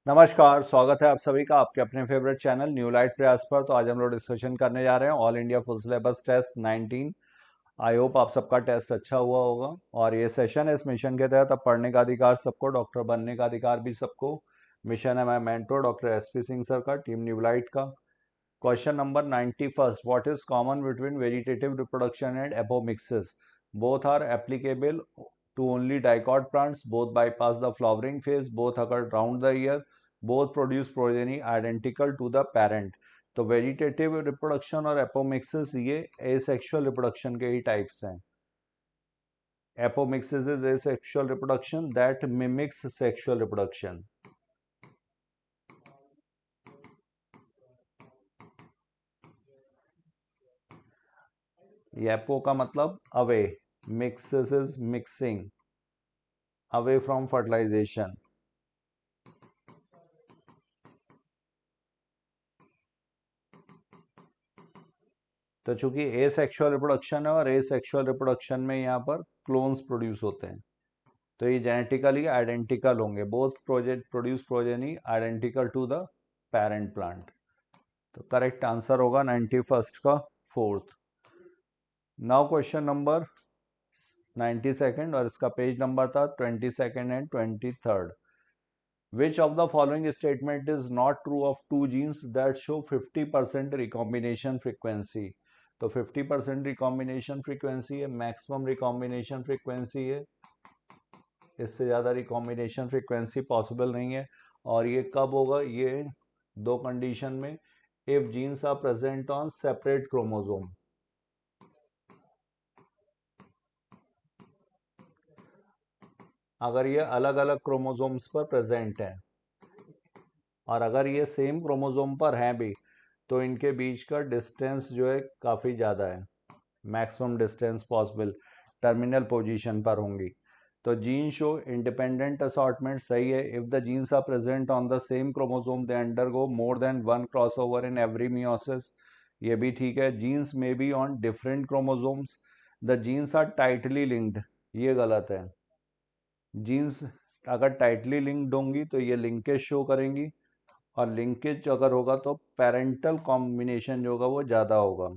नमस्कार, स्वागत है आप सभी का आपके अपने फेवरेट चैनल न्यू लाइट प्रयास पर। तो आज हम लोग डिस्कशन करने जा रहे हैं all India full syllabus test 19। I hope आप सबका टेस्ट अच्छा हुआ होगा। और ये सेशन है इस मिशन के तहत अब पढ़ने का अधिकार सबको, डॉक्टर बनने का अधिकार भी सबको। मिशन है my mentor doctor SP Singh sir का, टीम न्यू लाइट का। Question number 91, what is common between vegetative reproduction and apomixis? Both are applicable to only dicot plants, both bypass the flowering phase, both occur round the year, both produce progeny identical to the parent। तो vegetative reproduction और apomixis ये asexual reproduction के ही types हैं। Apomixis is asexual reproduction that mimics sexual reproduction. Apo का मतलब away, mixis is mixing, away from fertilisation. तो चूंकि एसेक्सुअल रिप्रोडक्शन है और एसेक्सुअल रिप्रोडक्शन में यहाँ पर क्लोन्स प्रोड्यूस होते हैं, तो ये जेनेटिकली आइडेंटिकल होंगे। Both project produce progeny identical to the parent plant. तो करेक्ट आंसर होगा 91 का फोर्थ। नाउ क्वेश्चन नंबर 92 और इसका पेज नंबर था 22 and 23। Which of the following statement is not true of two genes that show 50% recombination frequency? तो 50% recombination frequency है, maximum recombination frequency है, इससे ज़्यादा रिकॉम्बिनेशन फ्रीक्वेंसी पॉसिबल नहीं है। और ये कब होगा? ये दो कंडीशन में, if genes are present on separate chromosome. अगर ये अलग अलग क्रोमोसोम्स पर प्रेजेंट है और अगर ये सेम क्रोमोसोम पर हैं भी, तो इनके बीच का डिस्टेंस जो है काफ़ी ज़्यादा है, maximum distance possible terminal position पर होंगी। तो जीन शो इंडिपेंडेंट असॉर्टमेंट सही है। If the genes are present on the same chromosome they undergo more than one crossover in every meiosis, ये भी ठीक है। जीन्स में be on different chromosomes, the genes are tightly linked, ये गलत है। जीन्स अगर टाइटली लिंक्ड होंगी तो ये लिंकेज शो करेंगी, और लिंकेज अगर होगा तो पेरेंटल कॉम्बिनेशन जो होगा वो ज़्यादा होगा,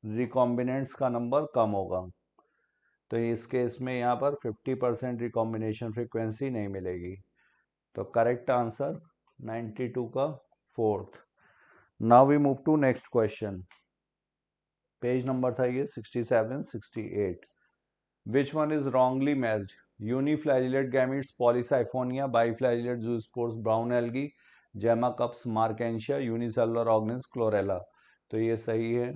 रिकॉम्बिनेंट्स का नंबर कम होगा। तो इस केस में यहाँ पर 50% रिकॉम्बिनेशन फ्रीक्वेंसी नहीं मिलेगी। तो करेक्ट आंसर 92 का fourth. Now we move to next question. Page number था ये 67 68। Which one is wrongly matched? Uniflagellate gametes Polysiphonia, biflagellate zoospores brown algae, gemma cups Marchantia, unicellular organism Chlorella. तो ये सही है।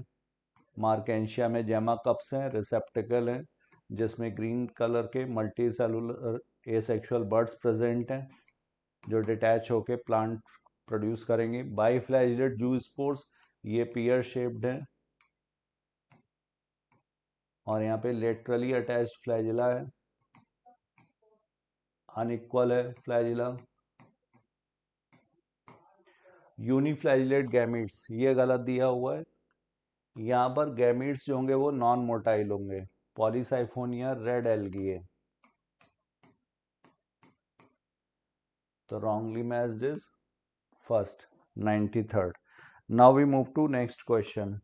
मार्केंशिया में जेमा कप्स हैं, रिसेप्टिकल हैं, जिसमें ग्रीन कलर के multi cellular asexual birds present हैं जो डिटैच होके प्लांट प्रोड्यूस करेंगे। बाईफ्लैजिलेट जूस्पोर्स ये पियर शेप्ड हैं और यहाँ पे लेटरली अटैच्ड फ्लैजिला है, अनइक्वल है फ्लैजिला। यूनिफ्लैजिलेट गैमीट्स ये गलत दिया हुआ है। यहाँ पर गैमीट्स जो होंगे वो नॉन मोटाइल होंगे। पॉलीसाइफोनिया रेड एल्गी है, तो wrongly matched is first 93rd। now we move to next question।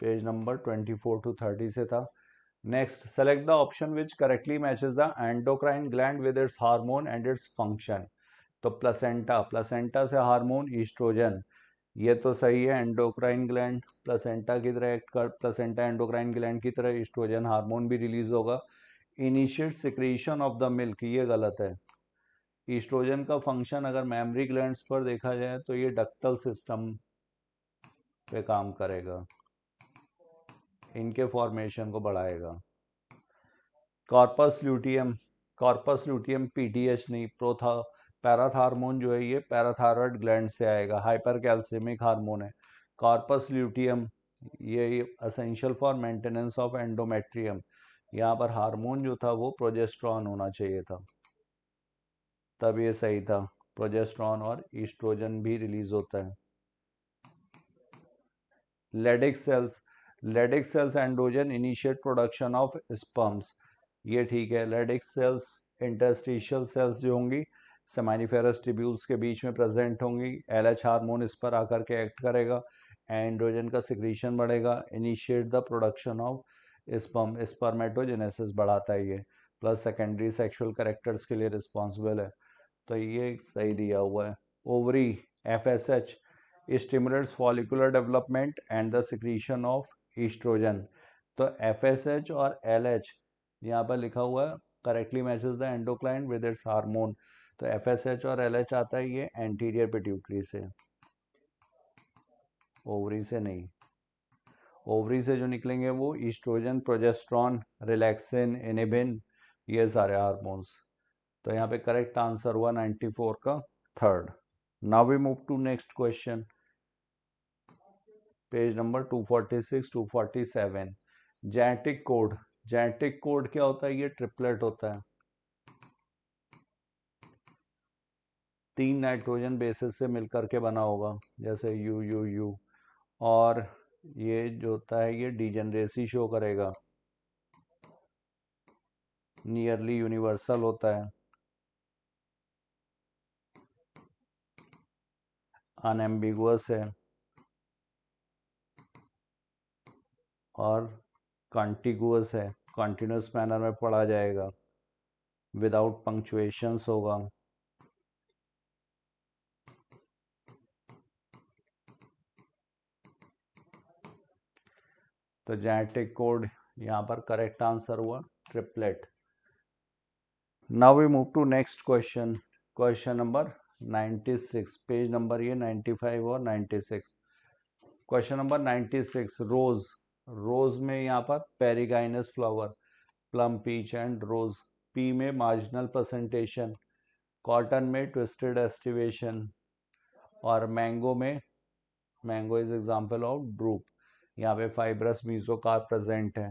Page number 24 to 30 से था। Next, select the option which correctly matches the endocrine gland with its hormone and its function. तो placenta, placenta से hormone oestrogen, ये तो सही है। Endocrine gland placenta की तरह एक्ट कर, प्लेसेंटा एंडोक्राइन ग्लैंड की तरह ईस्ट्रोजन हार्मोन भी रिलीज होगा। Initiate secretion of the milk, ये गलत है। ईस्ट्रोजन का फंक्शन अगर मैमरी ग्लैंड्स पर देखा जाए तो ये डक्टल सिस्टम पे काम करेगा, इनके फॉर्मेशन को बढ़ाएगा। Corpus luteum, corpus luteum PTH नहीं, प्रोथा पैराथार्मोन जो है ये पैराथायरॉयड ग्लैंड से आएगा, हाइपर कैल्सियमिक हार्मोन है। कॉर्पस ल्यूटियम ये essential for maintenance of endometrium, यहाँ पर हार्मोन जो था वो प्रोजेस्ट्रॉन होना चाहिए था, तब ये सही था। प्रोजेस्ट्रॉन और ईस्ट्रोजन भी रिलीज होता है। Leydig cells, Leydig cells androgen initiate production of sperms, ये ठीक है। रेडिक्स सेल्स इंटरस्टिशियल सेल्स जो होंगी सेमानिफेरस ट्यूब्यूल्स के बीच में प्रेजेंट होंगी। एलएच हार्मोन इस पर आकर के एक्ट करेगा, एंड्रोजन का सिक्रीशन बढ़ेगा, initiate the production of sperm, spermatogenesis बढ़ाता है ये, प्लस सेकेंडरी सेक्सुअल कैरेक्टर्स के लिए रिस्पॉन्सिबल है। तो ये सही दिया हुआ है। Ovary FSH stimulates follicular development and the secretion of oestrogen. तो एफएसएच और एलएच यहाँ पर लिखा हुआ है correctly matches the endocrine with its hormone. तो एफएसएच और एलएच आता है ये एंटीरियर पिट्यूटरी से, ओवरी से नहीं। ओवरी से जो निकलेंगे वो ईस्ट्रोजन, प्रोजेस्ट्रॉन, रिलैक्सिन, इनिबिन, ये सारे हार्मोन्स। तो यहाँ पे करेक्ट आंसर हुआ 94 का third. Now we move to next question, page number 246 247। Genetic code, genetic code क्या होता है? ये ट्रिपलेट होता है, 3 नाइट्रोजन बेसिस से मिलकर के बना होगा, जैसे यू यू यू। और ये जो होता है ये डिजेनरेसी शो करेगा, नियरली यूनिवर्सल होता है, अनएम्बिगुअस है और कॉन्टिगुअस है, कॉन्टिन्यूस मैनर में पढ़ा जाएगा, विदाउट पंक्चुएशंस होगा। तो जेनेटिक कोड यहाँ पर करेक्ट आंसर हुआ triplet. Now we move to next question, question number 96, page number ये 95 और 96। क्वेश्चन नंबर 96, रोज, रोज में यहाँ पर perigynous flower, plum, peach and rose. Pea में मार्जिनल प्रेजेंटेशन, कॉटन में ट्विस्टेड एस्टिवेशन, और मैंगो में, mango is example of drupe, यहाँ पे फाइब्रस मीजोकार्प प्रेजेंट है।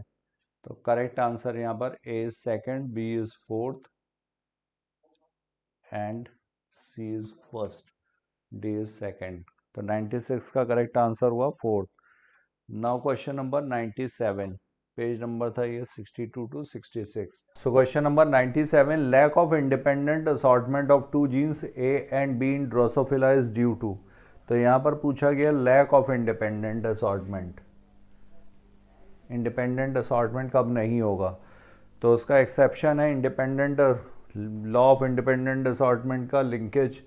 तो करेक्ट आंसर यहाँ पर A is second, B is fourth and C is first, D is second. तो 96 का करेक्ट आंसर हुआ fourth. Now question number 97, page number था ये 62 to 66। So question number 97, lack of independent assortment of two genes A and B in Drosophila is due to. तो यहाँ पर पूछा गया lack of independent assortment, independent assortment कब नहीं होगा? तो उसका एक्सेप्शन है independent, law of independent assortment का लिंकेज,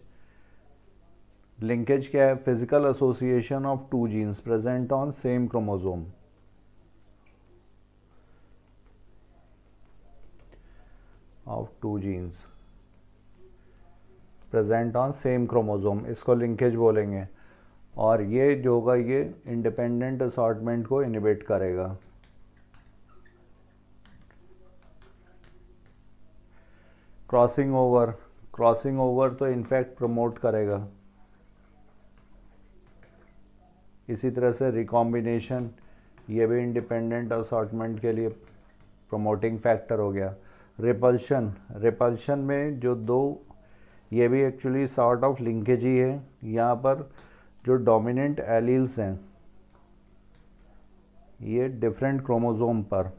लिंकेज क्या है? Physical association of two genes present on same chromosome, of two genes present on same chromosome, इसको लिंकेज बोलेंगे। और ये जो होगा ये इंडिपेंडेंट असॉर्टमेंट को इनिबिट करेगा। क्रॉसिंग ओवर, क्रॉसिंग ओवर तो इनफैक्ट प्रमोट करेगा। इसी तरह से रिकॉम्बिनेशन, ये भी इंडिपेंडेंट असॉर्टमेंट के लिए प्रमोटिंग फैक्टर हो गया। रिपल्शन, रिपल्शन में जो दो, ये भी एक्चुअली सॉर्ट ऑफ लिंकेज ही है। यहाँ पर जो डोमिनेंट एलील्स हैं ये डिफरेंट क्रोमोसोम पर,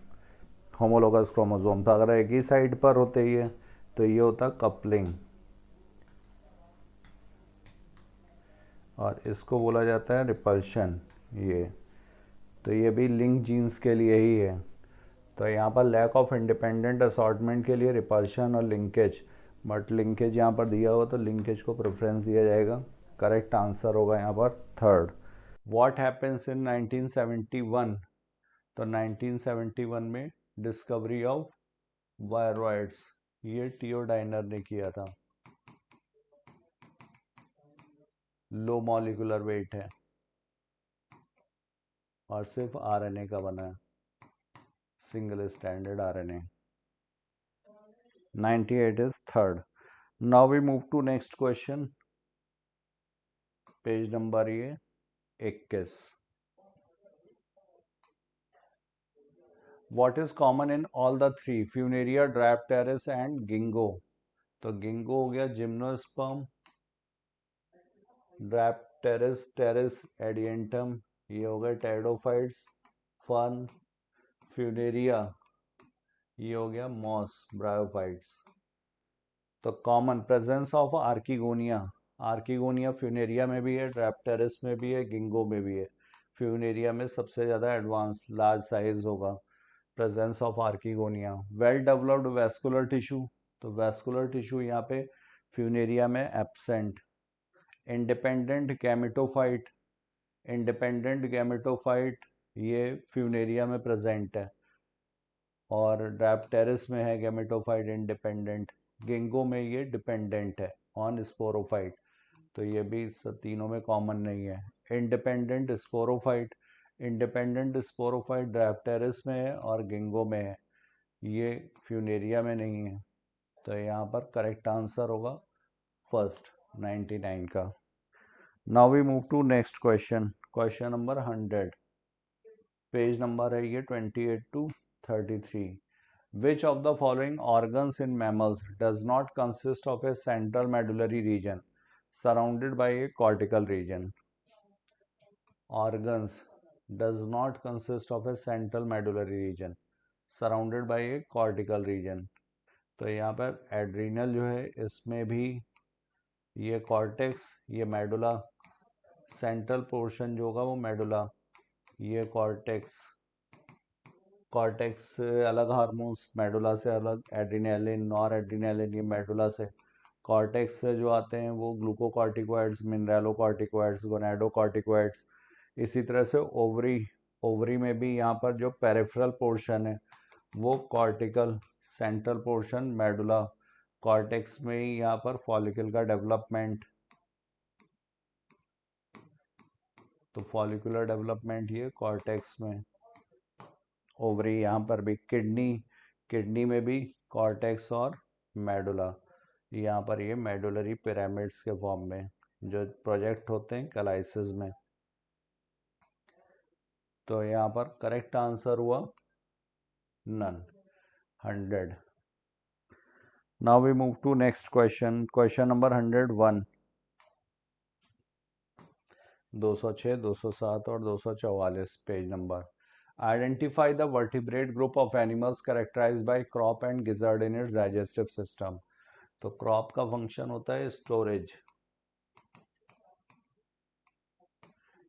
होमोलोगस क्रोमोसोम था, अगर एक ही साइड पर होते ये तो ये होता कपलिंग, और इसको बोला जाता है रिपल्शन। ये तो ये भी लिंक जीन्स के लिए ही है। तो यहाँ पर लैक ऑफ इंडिपेंडेंट असॉर्टमेंट के लिए रिपल्शन और लिंकेज, बट लिंकेज यहाँ पर दिया हुआ तो लिंकेज को प्रेफरेंस दिया जाएगा। करेक्ट आंसर होगा यहाँ पर थर्ड। What happens in 1971? तो 1971 में डिस्कवरी ऑफ वायरॉइड्स, ये टियोडाइनर ने किया था। लो मॉलिक्यूलर वेट है और सिर्फ आरएनए का बना है, single standard RNA. 98 is third. Now we move to next question, page number ये 21। What is common in all the three, Funaria, Drypteris and Ginkgo? तो गिंगो हो गया जिम्नोस्पर्म, ड्रैप्टेरिस टेरिस एडियंटम, ये हो गए टेरिडोफाइट्स, फर्न, फ्यूनेरिया ये हो गया मॉस ब्रायोफाइट्स। तो common presence of archegonia, archegonia Funaria में भी है, ड्रैप्टेरिस में भी है, गिंगो में भी है। फ्यूनेरिया में सबसे ज़्यादा एडवांस लार्ज साइज होगा। Presence of archegonia. Well developed vascular tissue, तो वेस्कुलर टिश्यू यहाँ पे फ्यूनेरिया में absent. Independent gametophyte, independent gametophyte ये फ्यूनेरिया में प्रेजेंट है, और ड्रैप्टेरिस में है गैमेटोफाइट इंडिपेंडेंट। गिंगो में ये डिपेंडेंट है ऑन स्पोरोफाइट, तो ये भी सब तीनों में कॉमन नहीं है। इंडिपेंडेंट स्पोरोफाइट, इंडिपेंडेंट स्पोरोफाइट ड्रैप्टेरिस में है और गिंगो में है, ये फ्यूनेरिया में नहीं है। तो यहाँ पर करेक्ट आंसर होगा फर्स्ट 99 का। Now we move to next question, question number 100, page number है ये 28 to 33। Which of the following organs in mammals does not consist of a central medullary region surrounded by a cortical region? Organs does not consist of a central medullary region surrounded by a cortical region। तो यहाँ पर adrenal जो है इसमें भी ये cortex, ये medulla, central portion जो होगा वो मेडुला, ये कॉर्टेक्स, कॉर्टेक्स से अलग हार्मोन्स, मेडुला से अलग एड्रीनलिन, नॉर एड्रीनलिन, ये मेडुला से। कॉर्टेक्स से जो आते हैं वो ग्लूकोकॉर्टिकॉइड्स, मिनरलोकॉर्टिकॉइड्स, गोनाडोकॉर्टिकॉइड्स। इसी तरह से ओवरी, ओवरी में भी यहाँ पर जो पेरिफेरल पोर्शन है वो cortical, central portion medulla, cortex में ही यहाँ पर फॉलिकल का डेवलपमेंट, तो फॉलिकुलर डेवलपमेंट ये कॉर्टेक्स में। ओवरी यहाँ पर भी, किडनी, किडनी में भी कॉर्टेक्स और मेडुला, यहाँ पर ये मेडुलरी पिरामिड्स के फॉर्म में जो प्रोजेक्ट होते हैं कैलाइसिस में। तो यहाँ पर करेक्ट आंसर हुआ none, 100। Now we move to next question, question number 101, 206, 207 और 244 page number. Identify the vertebrate group of animals characterized by crop and gizzard in its digestive system। तो क्रॉप का फंक्शन होता है स्टोरेज,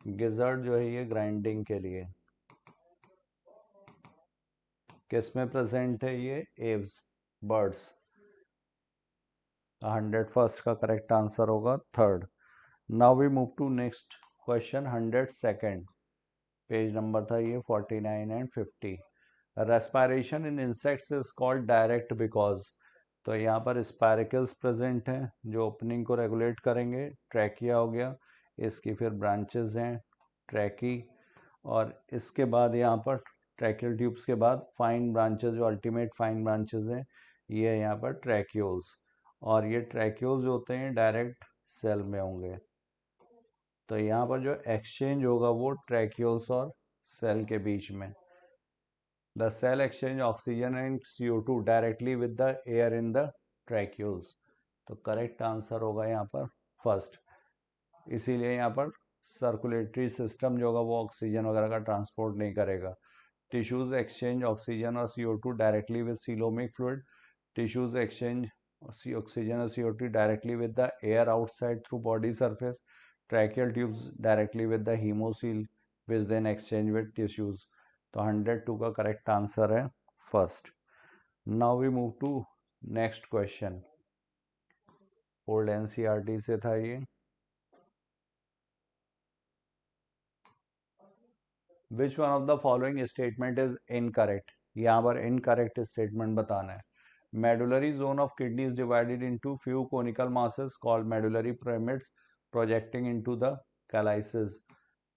गिजर्ड जो है ये grinding के लिए। किस में प्रेजेंट है ये? Aves, birds. 101st का करेक्ट आंसर होगा third. Now we move to next question, 102nd page number था ये 49 and 50। Respiration in insects is called direct because, तो यहाँ पर स्पायरिकल्स प्रेजेंट हैं जो ओपनिंग को रेगुलेट करेंगे। ट्रैकिया हो गया, इसकी फिर ब्रांचेस हैं ट्रैकी, और इसके बाद यहाँ पर ट्रैकियल ट्यूब्स के बाद फाइन ब्रांचेस, जो अल्टीमेट फाइन ब्रांचेस हैं ये यहाँ पर ट्रैक्यूल्स, और ये ट्रैक्यूल्स जो होते हैं डायरेक्ट सेल में होंगे। तो यहाँ पर जो एक्सचेंज होगा वो ट्रैक्यूल्स और सेल के बीच में। The sale exchange oxygen and CO2 directly with the air in the tracheoles. तो करेक्ट आंसर होगा यहाँ पर फर्स्ट। इसीलिए यहाँ पर सर्कुलेटरी सिस्टम जो होगा वो ऑक्सीजन वगैरह का ट्रांसपोर्ट नहीं करेगा। टिश्यूज एक्सचेंज ऑक्सीजन और CO2 directly with coelomic fluid, tissues exchange oxygen or CO2 directly with the air outside through body surface, tracheal tubes directly with the hemocoel which then exchange with tissues। तो 102 का correct answer है first. Now we move to next question, old NCERT से था ये। Which one of the following statement is incorrect, यहाँ पर incorrect statement बताना है। Medullary zone of kidney is divided into few conical masses called medullary pyramids projecting into the calyces।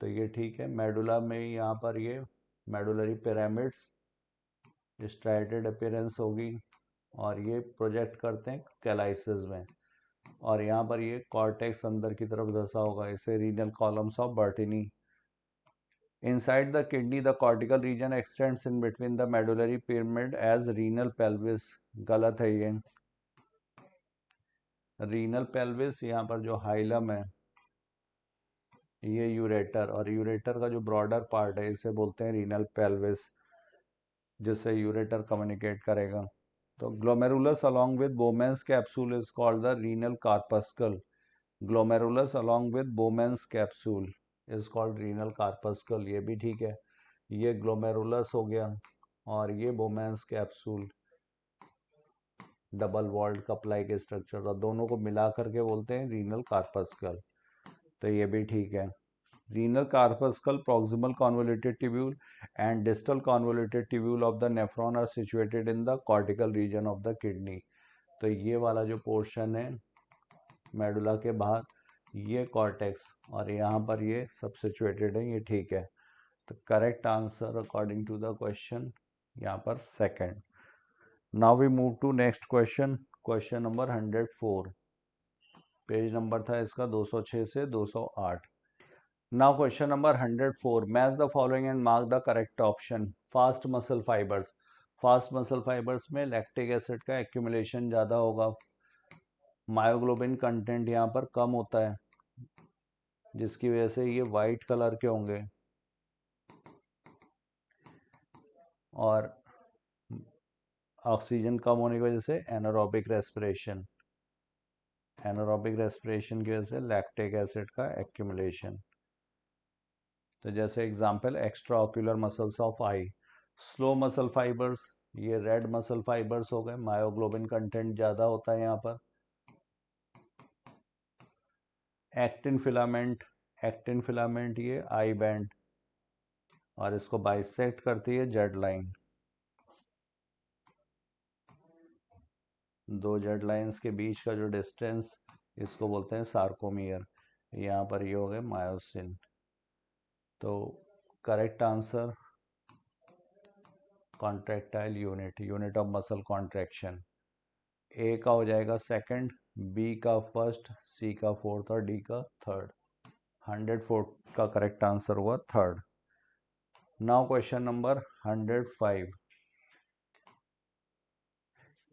तो ये ठीक है, मेडुला में यहाँ पर ये मेडुलरी पिरामिड्स स्ट्राइटेड अपीयरेंस होगी और ये प्रोजेक्ट करते हैं कैलाइसिस में, और यहाँ पर ये कॉर्टेक्स अंदर की तरफ धसा होगा, इसे renal columns of Bertini. Inside the kidney, the cortical region extends in between the medullary pyramid as renal pelvis। गलत है ये। रीनल पेल्विस यहाँ पर जो हाइलम है ये यूरेटर, और यूरेटर का जो ब्रॉडर पार्ट है इसे बोलते हैं रीनल पेल्विस। जिससे यूरेटर कम्युनिकेट करेगा। तो glomerulus along with बोमेंस capsule is called the renal corpuscle. Glomerulus along with बोमेंस capsule is called renal corpuscle, ये भी ठीक है। ये ग्लोमेरुलस हो गया और ये Bowman's capsule, double walled cup like structure, और दोनों को मिला करके बोलते हैं रीनल कार्पस्कल, तो ये भी ठीक है। Renal corpuscle, proximal convoluted tubule and distal convoluted tubule of the nephron are situated in the cortical region of the kidney। तो ये वाला जो पोर्शन है मेडुला के बाहर, ये कॉर्टेक्स, और यहाँ पर ये सब सिचुएटेड है, ये ठीक है। तो correct answer according to the question यहाँ पर second. Now we move to next question, question number 104। Page number था इसका 206 से 208। Now question number 104. Match the following and mark the correct option. Fast muscle fibers. Fast muscle fibres में lactic acid का accumulation ज़्यादा होगा, myoglobin content यहाँ पर कम होता है, जिसकी वजह से ये वाइट कलर के होंगे, और ऑक्सीजन कम होने की वजह से एनारोबिक रेस्पिरेशन, एनारोबिक रेस्पिरेशन की वजह से लैक्टिक एसिड का एक्यूमुलेशन। तो जैसे example extra ocular muscles of I, slow muscle fibres, ये रेड मसल फाइबर्स हो गए, मायोग्लोबिन कंटेंट ज़्यादा होता है यहाँ पर। एक्टिन फिलामेंट, एक्टिन फिलामेंट ये आई बैंड, और इसको बाइसेक्ट करती है जेड लाइन, दो जेड लाइंस के बीच का जो डिस्टेंस, इसको बोलते हैं सार्कोमियर। यहाँ पर ये हो गए मायोसिन। तो correct answer contractile unit, unit of muscle contraction. A का हो जाएगा सेकंड, बी का फर्स्ट, सी का फोर्थ और डी का थर्ड। 104 का करेक्ट आंसर हुआ third. Now question number 105।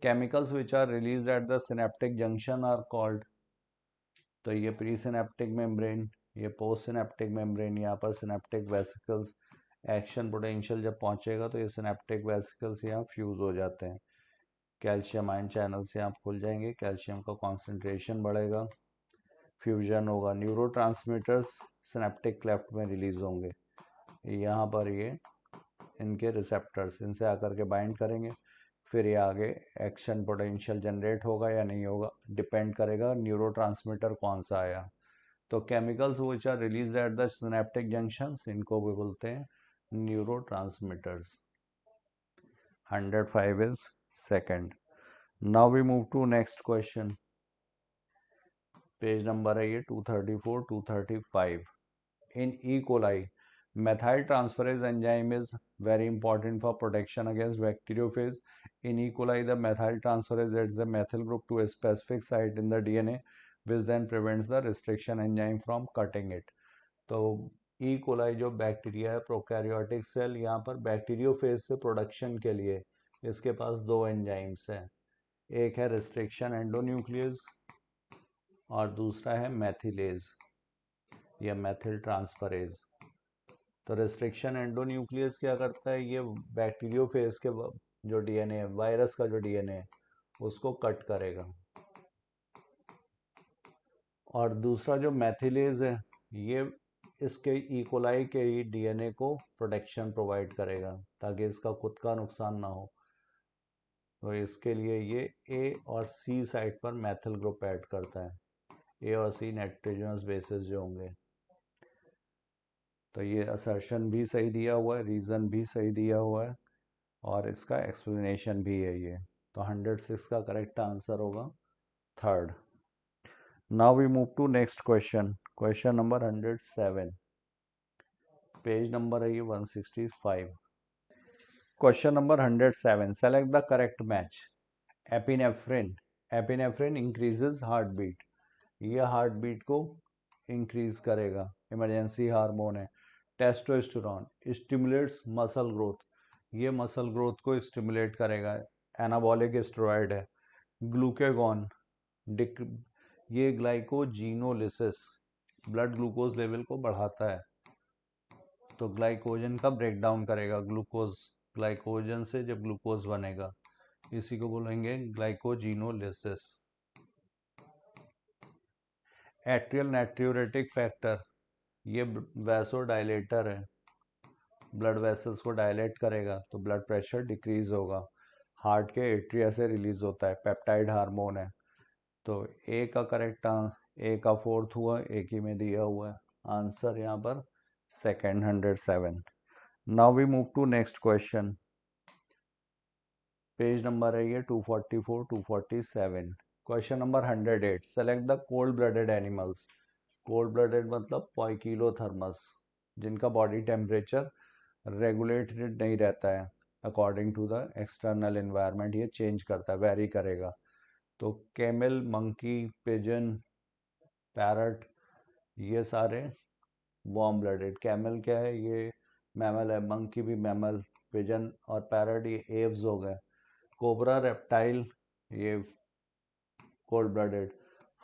Chemicals which are release at the synaptic junction are called. तो ये प्री सिनेप्टिक मेम्ब्रेन, ये पोस्ट सिनेप्टिक मेम्ब्रेन, यहाँ पर सिनेप्टिक वेसिकल्स, एक्शन पोटेंशियल जब पहुंचेगा तो ये सिनेप्टिक वेसिकल्स यहाँ फ्यूज हो जाते हैं, कैल्शियम आयन चैनल्स यहाँ खुल जाएंगे, कैल्शियम का कॉन्सेंट्रेशन बढ़ेगा, फ्यूजन होगा, न्यूरोट्रांसमीटर्स सिनेप्टिक क्लेफ्ट में रिलीज होंगे, यहाँ पर ये इनके रिसेप्टर्स इनसे आकर के बाइंड करेंगे, फिर ये आगे एक्शन पोटेंशियल जनरेट होगा या नहीं होगा, डिपेंड करेगा न्यूरोट्रांसमीटर कौन सा आया। तो chemicals which are release at the synaptic junctions, इनको भी बोलते हैं neurotransmitters. 105 is second. Now we move to next question. Page number है ये 234 235। In E. coli, methyl transferase enzyme is very important for protection against bacteriophage. In E. coli, the methyl transferase adds a methyl group to a specific site in the DNA, which then prevents the restriction enzyme from cutting it. तो E coli जो bacteria है, prokaryotic cell, यहाँ पर bacteriophage से production के लिए इसके पास दो एंजाइम्स हैं, एक है रिस्ट्रिक्शन एंडोन्यूक्लियस और दूसरा है मैथिलेज या मैथिल ट्रांसफरेज। तो रिस्ट्रिक्शन एंडोन्यूक्लियस क्या करता है, ये बैक्टीरियोफेज के जो डीएनए है, वायरस का जो डीएनए है, उसको कट करेगा, और दूसरा जो मैथिलेज है, ये इसके ई कोलाई के ही डीएनए को प्रोटेक्शन प्रोवाइड करेगा ताकि इसका खुद का नुकसान ना हो। तो इसके लिए ये ए और सी साइड पर मैथिल ग्रुप ऐड करता है, ए और सी नाइट्रोजनस बेसिस जो होंगे। तो ये असर्शन भी सही दिया हुआ है, रीज़न भी सही दिया हुआ है, और इसका एक्सप्लेनेशन भी है ये। तो 106 का करेक्ट आंसर होगा third. Now we move to next question, question number 107। Page number है ये 165। Question number 107। Select the correct match. Epinephrine, epinephrine increases heart beat, ये हार्ट बीट को इंक्रीज करेगा, इमरजेंसी हार्मोन है। टेस्टोस्टेरोन स्टिमुलेट्स मसल ग्रोथ, ये muscle growth को stimulate करेगा, anabolic steroid है। ग्लूकेगॉन ये ग्लाइकोजीनोलिसिस, ब्लड ग्लूकोज लेवल को बढ़ाता है, तो ग्लाइकोजन का ब्रेक डाउन करेगा ग्लूकोज ग्लाइकोजन से जब ग्लूकोज बनेगा, इसी को बोलेंगे ग्लाइकोजिनोलिसिस। एट्रियल नाट्रियोरेटिक फैक्टर, ये वैसोडाइलेटर है, ब्लड वेसल्स को डायलेट करेगा तो ब्लड प्रेशर डिक्रीज होगा। हार्ट के एट्रिया से रिलीज होता है, पेप्टाइड हार्मोन है। तो ए का करेक्ट ए का फोर्थ हुआ, एक ही में दिया हुआ है आंसर यहाँ पर second 107। Now we move to next question. Page number है ये 244 247। Question number 108, select the cold blooded animals. Cold blooded मतलब पोइकिलोथर्मस, जिनका बॉडी टेम्परेचर रेगुलेटेड नहीं रहता है according to the external environment, ये चेंज करता है, वेरी करेगा। तो कैमल, मंकी, पिजन, पैरट, ये सारे वार्म ब्लडेड। कैमल क्या है, ये मैमल है, मंकी भी मैमल, पिजन और पैरट ये एव्स हो गए। कोबरा रेप्टाइल, ये cold blooded.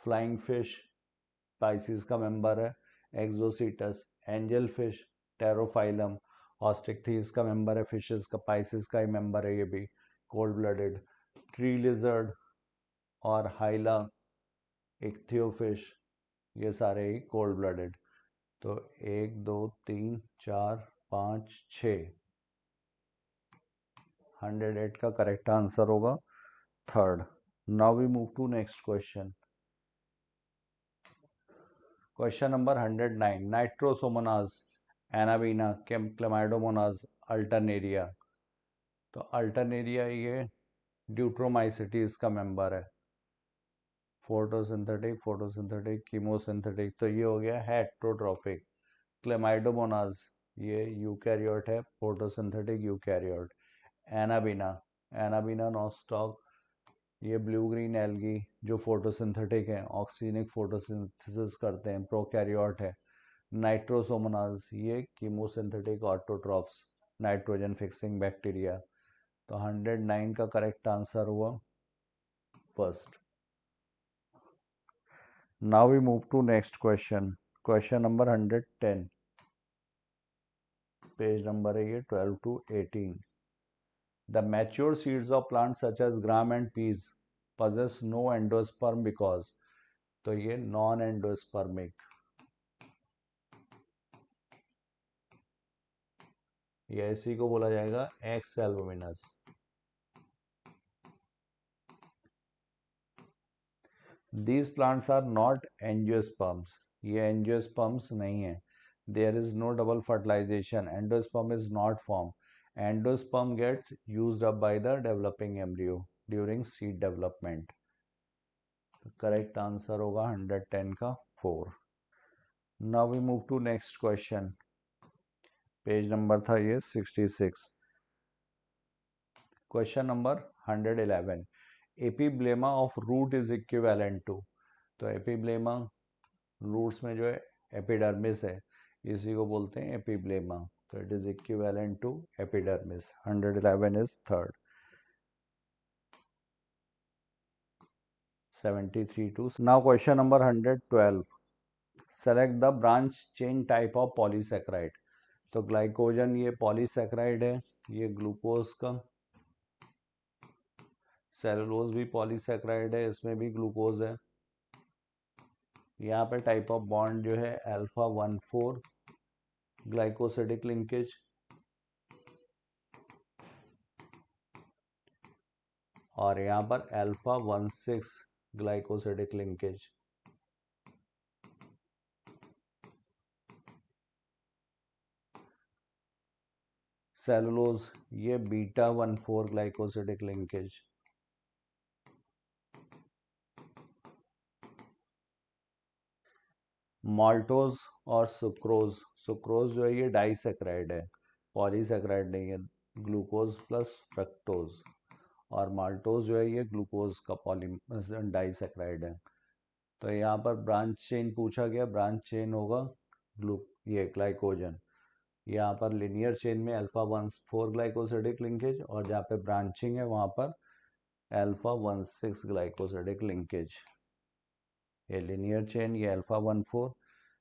Flying fish species का मेंबर है, एक्सोसीटस। एंजल फिश टेरोफाइलम, ऑस्टिकथीस का मेंबर है, फिशेस का, पाइसिस का ही मेंबर है, ये भी कोल्ड ब्लडेड। ट्री लिजर्ड और हाइला, इक्थियोफिश, ये सारे ही कोल्ड ब्लडेड। तो 1 2 3 4 5 6, 108 का करेक्ट आंसर होगा third. Now we move to next question. Question number 109, Nitrosomonas, Anabaena, Chlamydomonas, Alternaria. तो अल्टरनेरिया ये ड्यूट्रोमाइसिटीज का मेंबर है, फोटोसिंथेटिक, कीमोसिंथेटिक, तो ये हो गया हेट्रोट्रोफिक। क्लेमाइडोमोनाज ये यूकैरियोट है, फोटोसिंथेटिक यूकैरियोट। एनाबीना नॉस्टॉक, ये ब्लू ग्रीन एल्गी जो फोटोसिंथेटिक है, ऑक्सीजनिक फोटोसिंथेसिस करते हैं, प्रोकैरियोट है। नाइट्रोसोमोनाज ये chemosynthetic autotrophs, nitrogen fixing bacteria. तो 109 का करेक्ट आंसर हुआ first. Now we move to next question. Question number 110, page number है ये 12 to 18। The mature seeds of plants such as gram and peas possess no endosperm because, तो ये non endospermic, ये इसी को बोला जाएगा x albuminous. These plants are not angiosperms, ये angiosperms नहीं है। There is no double fertilization, endosperm is not formed. Endosperm gets used up by the developing embryo during seed development. Correct answer होगा 110 का 4। Now we move to next question. Page number था ये 66। Question number 111, epiblema of root is equivalent to. तो epiblema roots में जो है epidermis है, इसी को बोलते हैं एपिब्लेमा। तो it is equivalent to epidermis. 111 is third. 73 to now question number 112, select the branch chain type of polysaccharide। तो ग्लाइकोजन ये पॉलीसैकेराइड है, ये ग्लूकोज का, सेलुलोज भी पॉलीसैकेराइड है, इसमें भी ग्लूकोज है। यहाँ पे टाइप ऑफ बॉन्ड जो है अल्फा 1,4 ग्लाइकोसिडिक लिंकेज, और यहाँ पर अल्फा 1,6 ग्लाइकोसिडिक लिंकेज। सेलुलोज ये बीटा 1,4 ग्लाइकोसिडिक लिंकेज। माल्टोज और सुक्रोज, सुक्रोज जो है ये डाइसैकेराइड है, पॉलीसैकेराइड नहीं है, ग्लूकोज प्लस फ्रक्टोज। और माल्टोज जो है ये ग्लूकोज का पॉली डाइसैकेराइड है। तो यहाँ पर ब्रांच चेन पूछा गया, ब्रांच चेन होगा ये ग्लाइकोजन। यहाँ पर लिनियर चेन में अल्फा 1,4 ग्लाइकोसिडिक लिंकेज, और जहाँ पे ब्रांचिंग है वहाँ पर अल्फा 1,6 ग्लाइकोसिडिक लिंकेज। ये लिनियर चेन, ये अल्फा 1,4,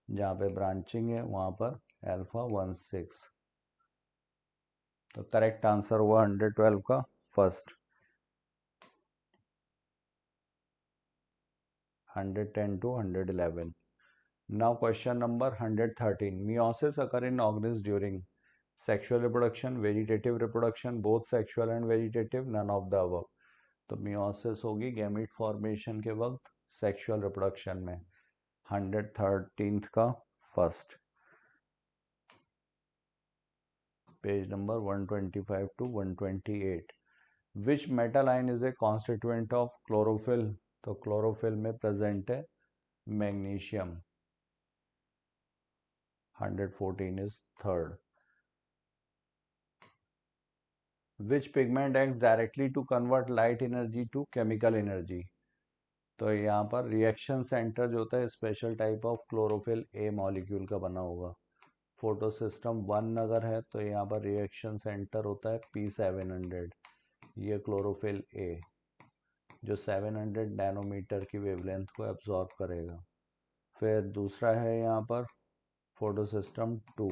जहाँ पे ब्रांचिंग है वहाँ पर अल्फा 1,6। तो करेक्ट आंसर हुआ 112 का first. 110 to 111. Now question number 113. Meiosis occur in organisms during sexual reproduction, vegetative reproduction, both sexual and vegetative, none of the above. तो meiosis होगी गैमीट फॉर्मेशन के वक्त, सेक्सुअल रिप्रोडक्शन में। 113th का first, page number 125 to 128. Which metal ion is a constituent of chlorophyll? तो chlorophyll में present है magnesium. 114 is third. Which pigment acts directly to convert light energy to chemical energy? तो यहाँ पर reaction centre जो होता है special type of chlorophyll A molecule का बना होगा। फोटो सिस्टम 1 अगर है तो यहाँ पर रिएक्शन सेंटर होता है P700, ये क्लोरोफिल ए जो 700 नैनोमीटर की वेवलेंथ को एब्जॉर्ब करेगा। फिर दूसरा है यहाँ पर फोटो सिस्टम 2,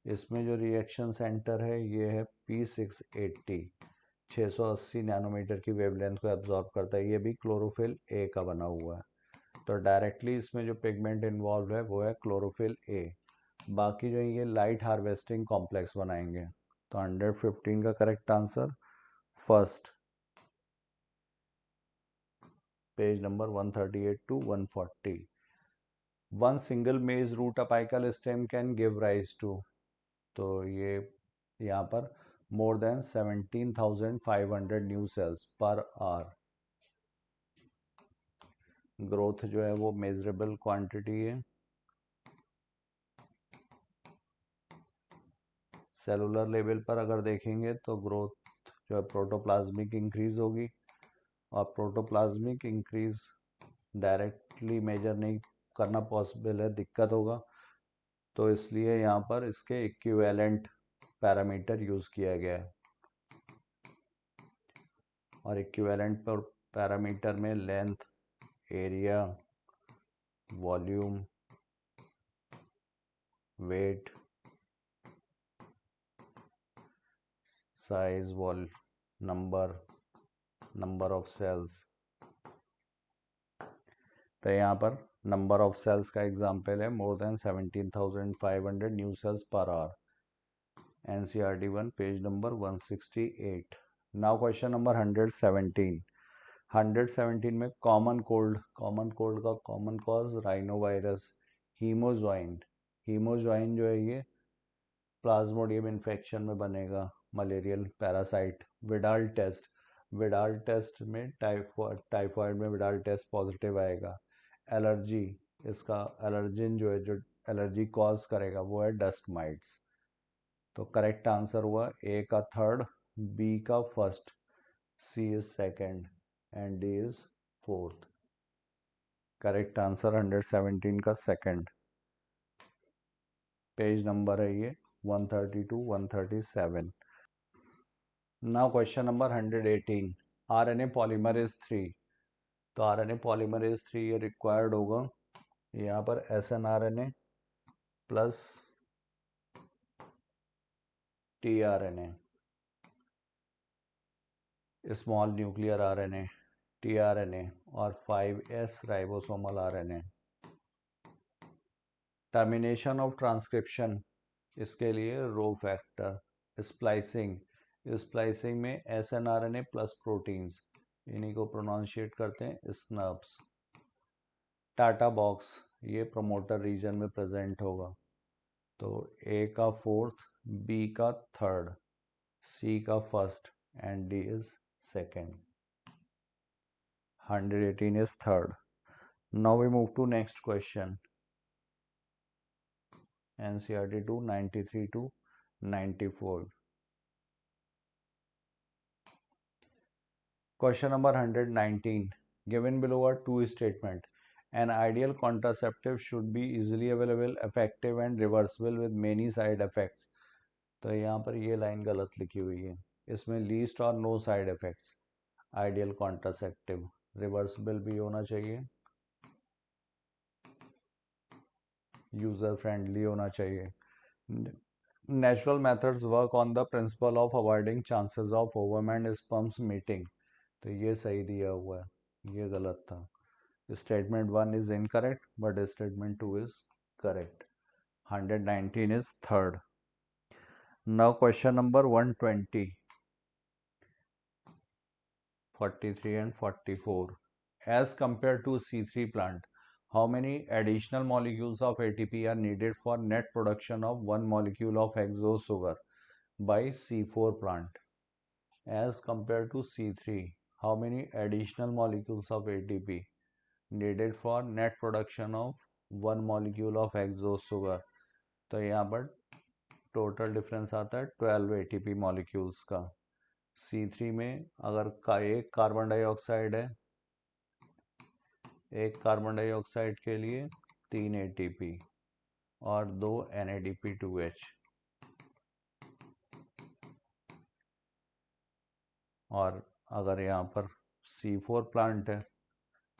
इसमें जो रिएक्शन सेंटर है ये है P680, 680 नैनोमीटर की वेवलेंथ को एब्जॉर्ब करता है, ये भी क्लोरोफिल ए का बना हुआ है। तो डायरेक्टली इसमें जो पिगमेंट इन्वॉल्व है वो है क्लोरोफिल ए। बाकी जो ये लाइट हार्वेस्टिंग कॉम्प्लेक्स बनाएंगे। तो 115 का correct answer first, page number 138 to 140. One single maize root apical stem can give rise to, तो ये यहाँ पर more than 17,500 new cells per hour. Growth जो है वो मेजरेबल क्वांटिटी है। सेलुलर लेवल पर अगर देखेंगे तो ग्रोथ जो है प्रोटोप्लाज्मिक इंक्रीज होगी, और प्रोटोप्लाज्मिक इंक्रीज डायरेक्टली मेजर नहीं करना पॉसिबल है, दिक्कत होगा। तो इसलिए यहाँ पर इसके इक्विवेलेंट पैरामीटर यूज़ किया गया है, और इक्विवेलेंट पर पैरामीटर में length, area, volume, weight, size, wall, number of cells. तो यहाँ पर नंबर ऑफ सेल्स का एग्जाम्पल है more than 17,500 new cells per hour. NCERT 1 page number 168. Now question number 117. 117 में कॉमन कोल्ड का common cause rhinovirus. Haemozoin जो है ये प्लाज्मोडियम इन्फेक्शन में बनेगा, मलेरियल पैरासाइट। विडाल टेस्ट में टाइफॉइड में विडाल टेस्ट पॉजिटिव आएगा। एलर्जी, इसका एलर्जिन जो है जो एलर्जी कॉज करेगा वो है डस्ट माइट्स। तो करेक्ट आंसर हुआ ए का थर्ड, बी का first, C is second and D is fourth. Correct answer 117 का सेकेंड, पेज नंबर है ये 130 to 137. Now question number 118. RNA polymerase 3, तो RNA पॉलीमरेज 3 ये रिक्वायर्ड होगा। यहाँ पर SNRNA plus tRNA, small nuclear RNA, tRNA और 5S ribosomal RNA। Termination of transcription, इसके लिए रो फैक्टर। स्प्लाइसिंग में SNRNA प्लस प्रोटीन्स, इन्हीं को प्रोनाउंशिएट करते हैं स्नब्स। टाटा बॉक्स ये प्रमोटर रीजन में प्रेजेंट होगा। तो ए का फोर्थ, बी का थर्ड, सी का first and D is second. 118 is third. Now we move to next question. NCERT 2 93 to 94. Question number 119. Given below are two statements. An ideal contraceptive should be easily available, effective and reversible with many side effects. तो यहाँ पर ये line गलत लिखी हुई है, इसमें least और no side effects. Ideal contraceptive reversible भी होना चाहिए, यूज़र फ्रेंडली होना चाहिए। Natural methods work on the principle of avoiding chances of ovum and sperms meeting. तो ये सही दिया हुआ है, ये गलत था. Statement 1 is incorrect, but statement 2 is correct. 119 is third. Now question number 120, 43 and 44. As compared to C3 plant, how many additional molecules of ATP are needed for net production of one molecule of hexose sugar by C4 plant? As compared to C3, how many additional molecules of ATP needed for net production of one molecule of hexose sugar? तो यहाँ पर total difference आता है 12 ATP molecules का. C3 में अगर एक carbon dioxide है, एक कार्बन डाइऑक्साइड के लिए 3 ATP और 2 NADP2H. और अगर यहाँ पर C4 प्लांट है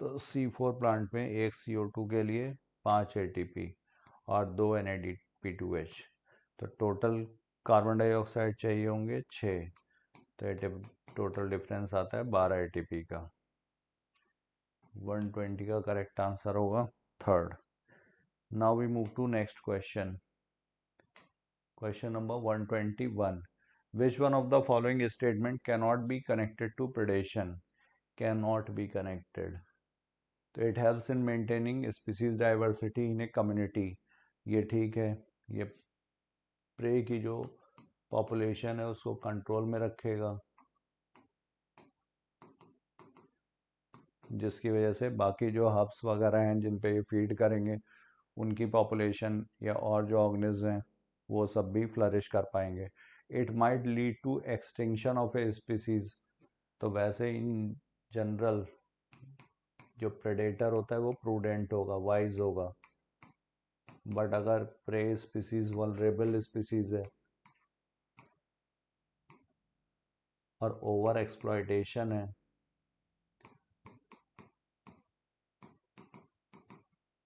तो C4 प्लांट में एक CO2 के लिए 5 ATP और 2 NADP2H. तो टोटल कार्बन डाइऑक्साइड चाहिए होंगे 6. तो टोटल डिफरेंस आता है 12 ATP का. 120 का करेक्ट आंसर होगा third. Now we move to next question. Question number 121. Which one of the following statement cannot be connected to predation? Cannot be connected. तो it helps in maintaining species diversity in a community. ये ठीक है. ये pray की जो population है उसको control में रखेगा, जिसकी वजह से बाकी जो हब्स वगैरह हैं जिन पे ये फीड करेंगे उनकी पॉपुलेशन या और जो ऑर्गेनिज्म हैं वो सब भी फ्लरिश कर पाएंगे. It might lead to extinction of a species. तो वैसे इन जनरल जो प्रेडेटर होता है वो प्रूडेंट होगा, वाइज होगा. बट अगर प्रे स्पीसीज वल्नरेबल स्पीसीज है और ओवर एक्सप्लॉयटेशन है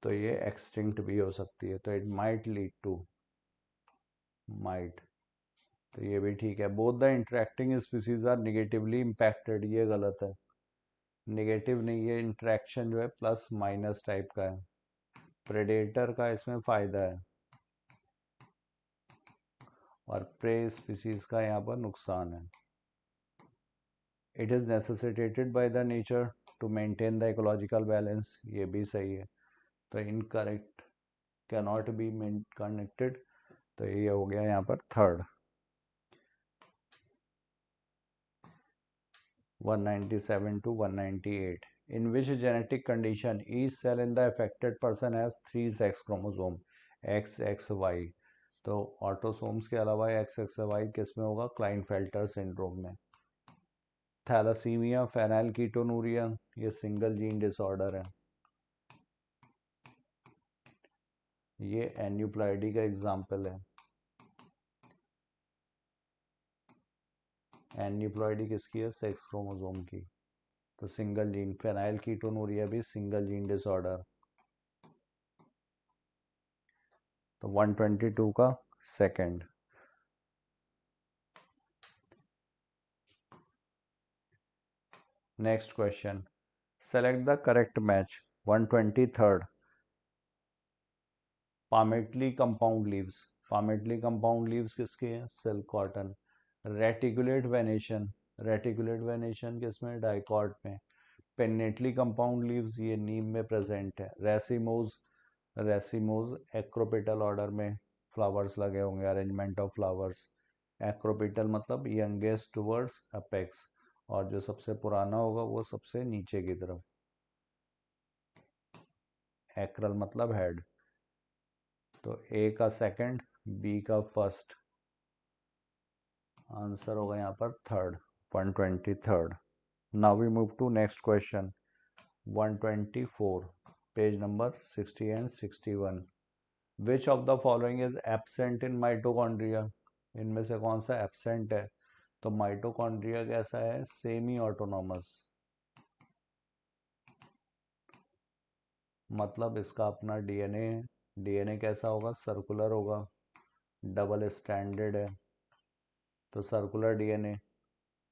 तो ये एक्सटिंक्ट भी हो सकती है. तो it might lead to, might. तो ये भी ठीक है. Both the interacting species are negatively impacted. ये गलत है. निगेटिव नहीं, ये इंटरेक्शन जो है प्लस माइनस टाइप का है. प्रेडेटर का इसमें फ़ायदा है और प्रे स्पीसीज का यहाँ पर नुकसान है. It is necessitated by the nature to maintain the ecological balance. ये भी सही है. तो इनकरेक्ट, कैनॉट बी कनेक्टेड. तो ये हो गया यहाँ पर third. 197 to 198. In which genetic condition each cell in the affected person has 3 sex chromosome XXY? तो ऑटोसोम्स के अलावा XXY किस में होगा? क्लाइनफेल्टर सिंड्रोम में. थैलासीमिया, फेनाइलकीटोनूरिया, ये सिंगल जीन डिसऑर्डर है. ये एन्यूप्लॉइडी का एग्जाम्पल है. एन्यूप्लॉइडी किसकी है? सेक्स क्रोमोसोम की. तो सिंगल जीन. फेनाइलकीटोनूरिया भी सिंगल जीन डिसऑर्डर. तो 122 का second. Next question. Select the correct match. 123. Palmately compound leaves. Palmately compound leaves किसके हैं? Silk cotton. Reticulate venation. Reticulate venation किसमें? डाइकॉट में. पेन्नेटली कंपाउंड लीव्स, ये नीम में प्रेजेंट है. रेसिमोज. रेसिमोज एक्रोपेटल ऑर्डर में फ्लावर्स लगे होंगे, अरेंजमेंट ऑफ फ्लावर्स. एक्रोपेटल मतलब यंगेस्ट टुवर्ड्स अपेक्स, और जो सबसे पुराना होगा वो सबसे नीचे की तरफ. एक्रल मतलब हेड. तो ए का सेकंड, बी का फर्स्ट. आंसर होगा यहाँ पर third. 123. Now we move to next question. 124. Page number 60 and 61. Which of the following is absent in mitochondria? इनमें से कौन सा एब्सेंट है? तो माइटोकॉन्ड्रिया कैसा है? Semi autonomous. मतलब इसका अपना डीएनए है. डीएनए कैसा होगा? सर्कुलर होगा. डबल स्टैंडर्ड है, तो सर्कुलर डीएनए,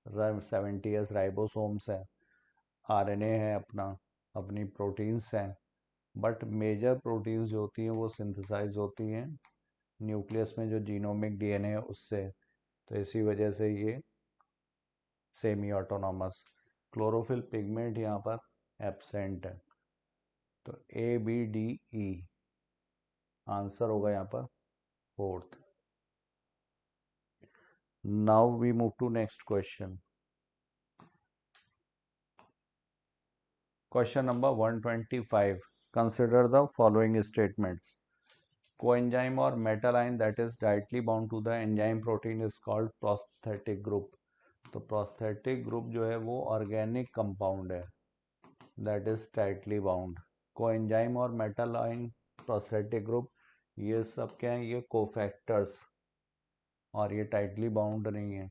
70s राइबोसोम्स है, आरएनए है अपना, अपनी प्रोटीन्स हैं, बट मेजर प्रोटीन्स जो होती हैं वो सिंथेसाइज होती हैं न्यूक्लियस में जो जीनोमिक डीएनए है उससे, तो इसी वजह से ये सेमी ऑटोनॉमस। क्लोरोफिल पिगमेंट यहाँ पर एब्सेंट है, तो A B D E answer होगा यहाँ पर fourth. Now we move to next question. Question number 125, consider the following statements. Coenzyme और metal ion that is directly bound to the enzyme protein is called prosthetic group. तो prosthetic group जो है वो organic compound है that is tightly bound. Coenzyme और metal ion, prosthetic group, ये सब क्या है, ये कोफैक्टर्स, और ये टाइटली बाउंड नहीं है,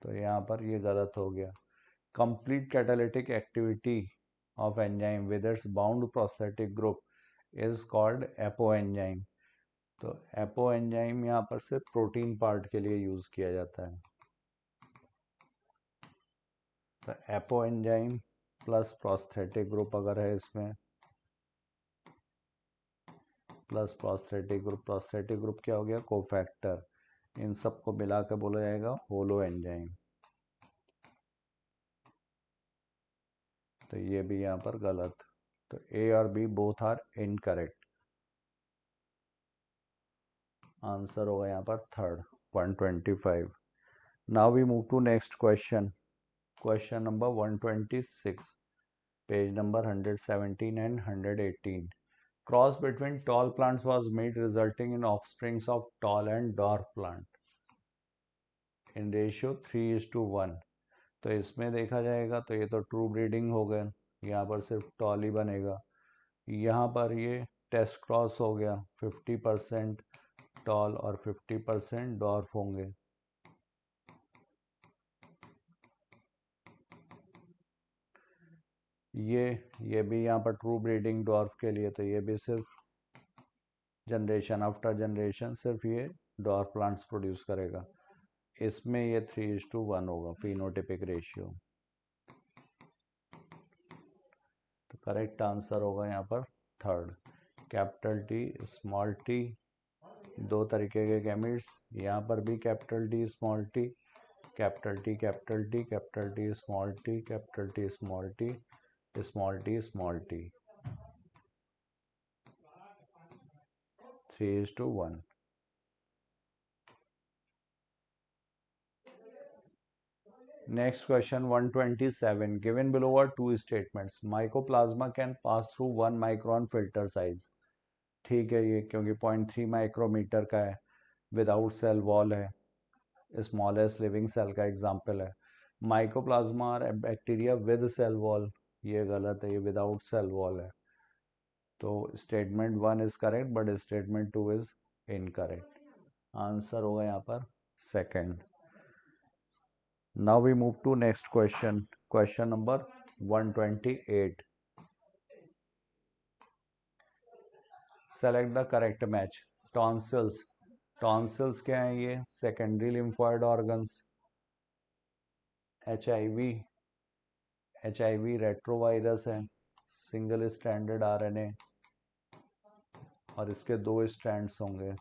तो यहाँ पर ये गलत हो गया। Complete catalytic activity of enzyme with its bound prosthetic group is called apoenzyme. तो एपोएंजाइम यहाँ पर सिर्फ प्रोटीन पार्ट के लिए यूज किया जाता है, तो एपोएंजाइम प्लस प्रोस्थेटिक ग्रुप अगर है इसमें, प्लस प्रोस्थेटिक ग्रुप क्या हो गया, कोफैक्टर, इन सबको मिला कर बोला जाएगा होलो एंजाइम, तो ये भी यहाँ पर गलत, तो ए और B both are incorrect. Answer होगा यहाँ पर third, 125। Now we move to next question. Question number 126, page number 117 and 118. Cross between tall plants was made resulting in offsprings of tall and dwarf plant in ratio 3:1। तो इसमें देखा जाएगा तो ये तो ट्रू ब्रीडिंग हो गया, यहाँ पर सिर्फ टॉल ही बनेगा, यहाँ पर ये टेस्ट क्रॉस हो गया, 50% टॉल और 50% डॉर्फ होंगे, ये भी यहाँ पर ट्रू ब्रीडिंग डॉर्फ के लिए, तो ये भी सिर्फ जनरेशन आफ्टर जनरेशन सिर्फ ये डॉर्फ प्लांट्स प्रोड्यूस करेगा, इसमें ये 3:1 होगा फिनोटिपिक रेशियो, तो करेक्ट आंसर होगा यहाँ पर third. Capital T small T, दो तरीके के गैमीट्स, यहाँ पर भी capital T small T, capital T capital T, capital T small T, capital T small T, small T small T, 3:1। Next question 127. Given below are two statements. Mycoplasma can pass through 1 micron filter size. ठीक है, ये क्योंकि 0.3 micrometer का है, without cell wall है, smallest living cell का example है। Mycoplasma और बैक्टीरिया विद सेल वॉल, ये गलत है, ये विदाउट सेल वॉल है, तो statement 1 is correct but statement 2 is incorrect. Answer होगा यहाँ पर second. Now we move to next question. Question number 128. Select the correct match. Tonsils. Tonsils क्या है ये? Secondary lymphoid organs. HIV retrovirus है, single stranded RNA, और इसके दो स्ट्रैंड्स होंगे।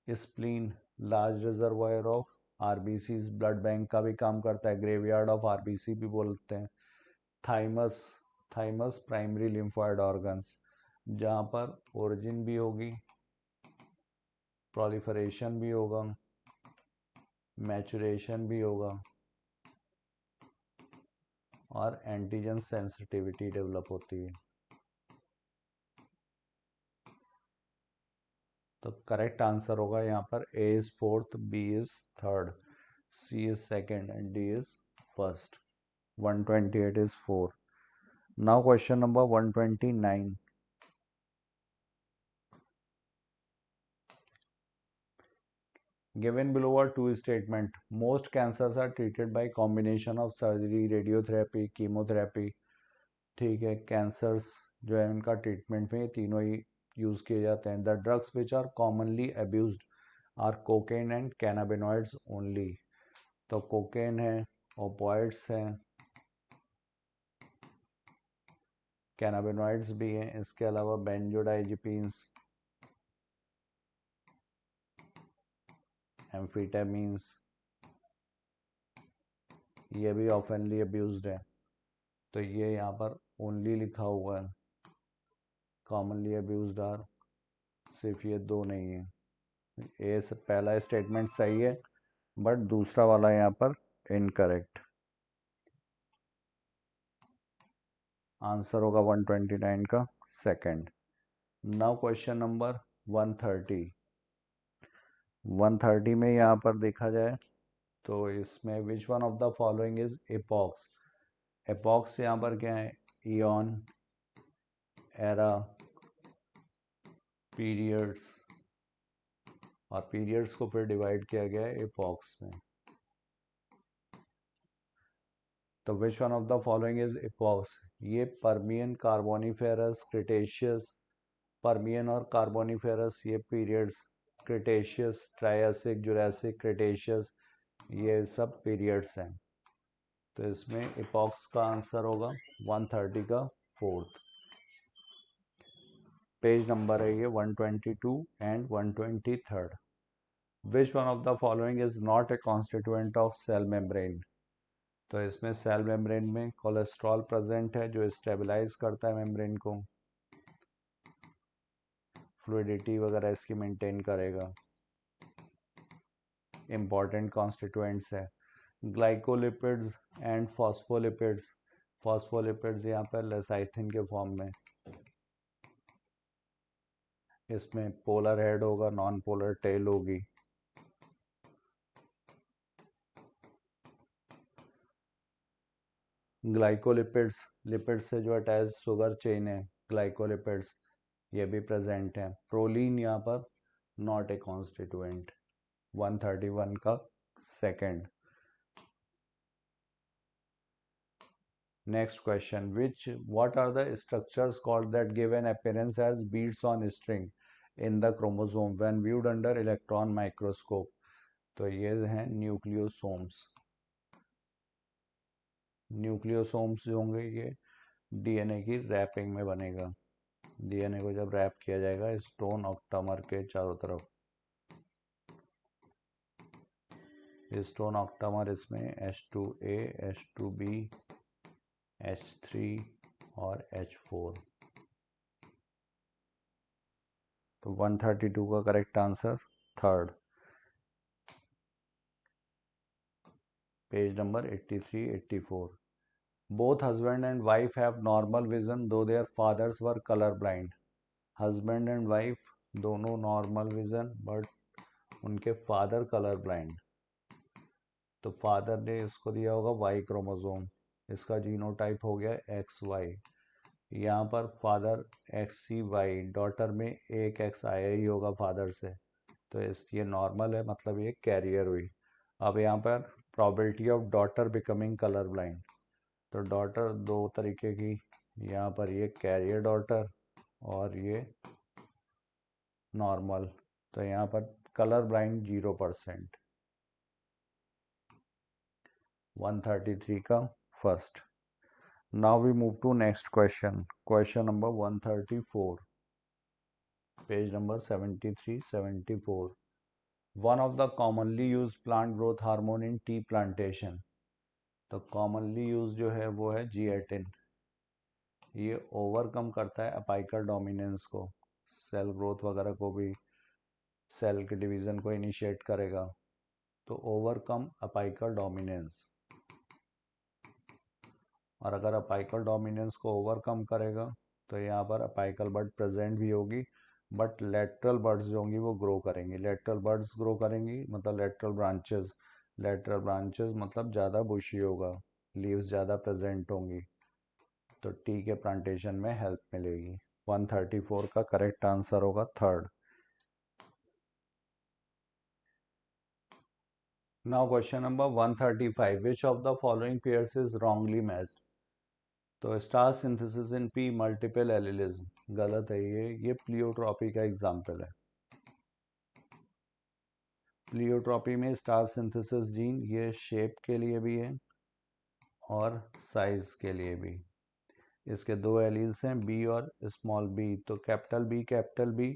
Spleen, large reservoir of RBC, blood bank का भी काम करता है, ग्रेवयार्ड ऑफ आरबीसी भी बोलते हैं। Thymus, thymus primary lymphoid organs, जहाँ पर ओरिजिन भी होगी, प्रोलिफरेशन भी होगा, मैचुरेशन भी होगा, और एंटीजन सेंसिटिविटी डेवलप होती है। तो करेक्ट आंसर होगा यहाँ पर A is fourth, B is third, C is second and D is first. 128 is 4. Now question number 129. Given below are two statements. Most cancers are treated by combination of surgery, radiotherapy, chemotherapy. ठीक है, cancers जो है उनका treatment में तीनों ही use किए जाते हैं। The drugs which are commonly abused are cocaine and cannabinoids only. तो कोकेन है, ओपॉइड्स हैं, कैनाबिनॉइड्स भी हैं, इसके अलावा बेंजोडाइजिपीन्स, एम्फीटामीन्स, ये भी ऑफनली अब्यूज्ड है। तो ये यहाँ पर ओनली लिखा हुआ है, कॉमनली अब्यूज्ड आर, सिर्फ ये दो नहीं है। ये पहला स्टेटमेंट सही है बट दूसरा वाला यहाँ पर इनकरेक्ट। आंसर होगा 129 का सेकंड। Now question number 130। 130 में यहाँ पर देखा जाए तो इसमें विच one of the following is epochs. Epochs यहाँ पर क्या है, ईऑन, एरा, पीरियड्स, और पीरियड्स को फिर डिवाइड किया गया है एपॉक्स में। तो विच one of the following is epochs. ये पर्मियन, कार्बोनिफेरस, क्रिटेशियस, पर्मियन और कार्बोनिफेरस ये periods, Cretaceous, Triassic, Jurassic, Cretaceous ये सब पीरियड्स हैं। तो इसमें एपॉक्स का आंसर होगा 130 का फोर्थ। पेज नंबर है ये 122 and 123। Which one of the following is not a constituent of cell membrane. तो इसमें सेल मेम्ब्रेन में कोलेस्ट्रॉल प्रेजेंट है जो स्टेबलाइज करता है मेम्ब्रेन को, फ्लूइडिटी वगैरह इसकी मेंटेन करेगा, इंपॉर्टेंट कॉन्स्टिट्यूएंट्स है। ग्लाइकोलिपिड्स एंड फॉस्फोलिपिड्स, फॉस्फोलिपिड्स यहाँ पर लेसाइथिन के फॉर्म में, इसमें पोलर हेड होगा, नॉन पोलर टेल होगी। ग्लाइकोलिपिड्स, लिपिड्स से जो अटैच शुगर चेन है, ग्लाइकोलिपिड्स ये भी प्रेजेंट है। प्रोलीन यहाँ पर नॉट ए कॉन्स्टिट्यूएंट। 131 का second. Next question, which what are the structures called that give an appearance as beads on string in the chromosome when viewed under electron microscope. तो ये हैं nucleosomes. Nucleosomes जो होंगे ये DNA की wrapping में बनेगा। डीएनए को जब रैप किया जाएगा स्टोन ऑक्टामर के चारों तरफ, स्टोन ऑक्टामर इसमें H2A, H2B, H3 और H4। तो 132 का correct answer third. Page number 83, 84। Both husband and wife have normal vision though their fathers were colour blind. Husband and wife दोनों नॉर्मल विजन बट उनके father colour blind. तो father ने इसको दिया होगा वाई क्रोमोसोम, इसका जीनोटाइप हो गया XY। यहाँ पर फादर XCY, डॉटर में एक X आया ही होगा फादर से, तो ये नॉर्मल है, मतलब ये कैरियर हुई। अब यहाँ पर probability of daughter becoming colour blind. तो डॉटर दो तरीके की, यहाँ पर ये कैरियर डॉटर और ये नॉर्मल। तो यहाँ पर कलर ब्लाइंड 0%। 133 का first. Now we move to next question, question number 134, page number 73, 74। One of the commonly use plant growth hormone in tea plantation. तो कॉमनली यूज जो है वो है जिएटिन। ये ओवरकम करता है अपाइकल डोमिनेंस को, सेल ग्रोथ वगैरह को भी, सेल के डिवीजन को इनिशिएट करेगा। तो ओवरकम अपाइकल डोमिनेंस, और अगर अपाइकल डोमिनेंस को ओवरकम करेगा तो यहाँ पर अपाइकल बड प्रेजेंट भी होगी बट लेटरल बर्ड्स जो होंगी वो ग्रो करेंगी। लेटरल बर्ड्स ग्रो करेंगी मतलब लेटरल ब्रांचेस, लेटरल ब्रांचेस मतलब ज़्यादा बुशी होगा, लीव्स ज़्यादा प्रेजेंट होंगी, तो टी के प्लांटेशन में हेल्प मिलेगी। 134 का करेक्ट आंसर होगा third. Now question number 135, which of the following pairs is wrongly matched. तो starch synthesis in pea multiple allelism गलत है। ये प्लियोट्रॉपी का एग्जाम्पल है। प्लियोट्रॉपी में स्टार सिंथेसिस जीन ये शेप के लिए भी है और साइज के लिए भी। इसके दो एलील्स हैं बी और स्मॉल बी, तो कैपिटल बी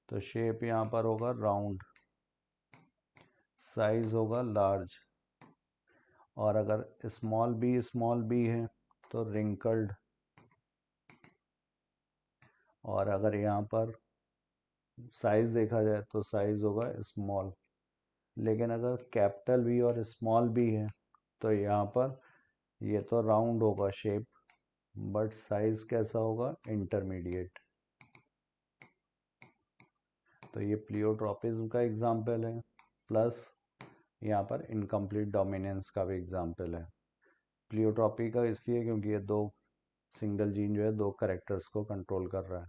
तो शेप यहाँ पर होगा राउंड, साइज होगा लार्ज। और अगर स्मॉल बी है तो रिंकल्ड, और अगर यहाँ पर साइज देखा जाए तो साइज होगा स्मॉल। लेकिन अगर कैपिटल बी और स्मॉल बी है तो यहाँ पर ये तो राउंड होगा शेप, बट साइज कैसा होगा, इंटरमीडिएट। तो ये प्लियोट्रॉपिज्म का एग्जाम्पल है, प्लस यहाँ पर इनकम्प्लीट डोमिनेंस का भी एग्जाम्पल है। प्लियोट्रॉपी का इसलिए क्योंकि ये दो सिंगल जीन जो है दो करेक्टर्स को कंट्रोल कर रहा है।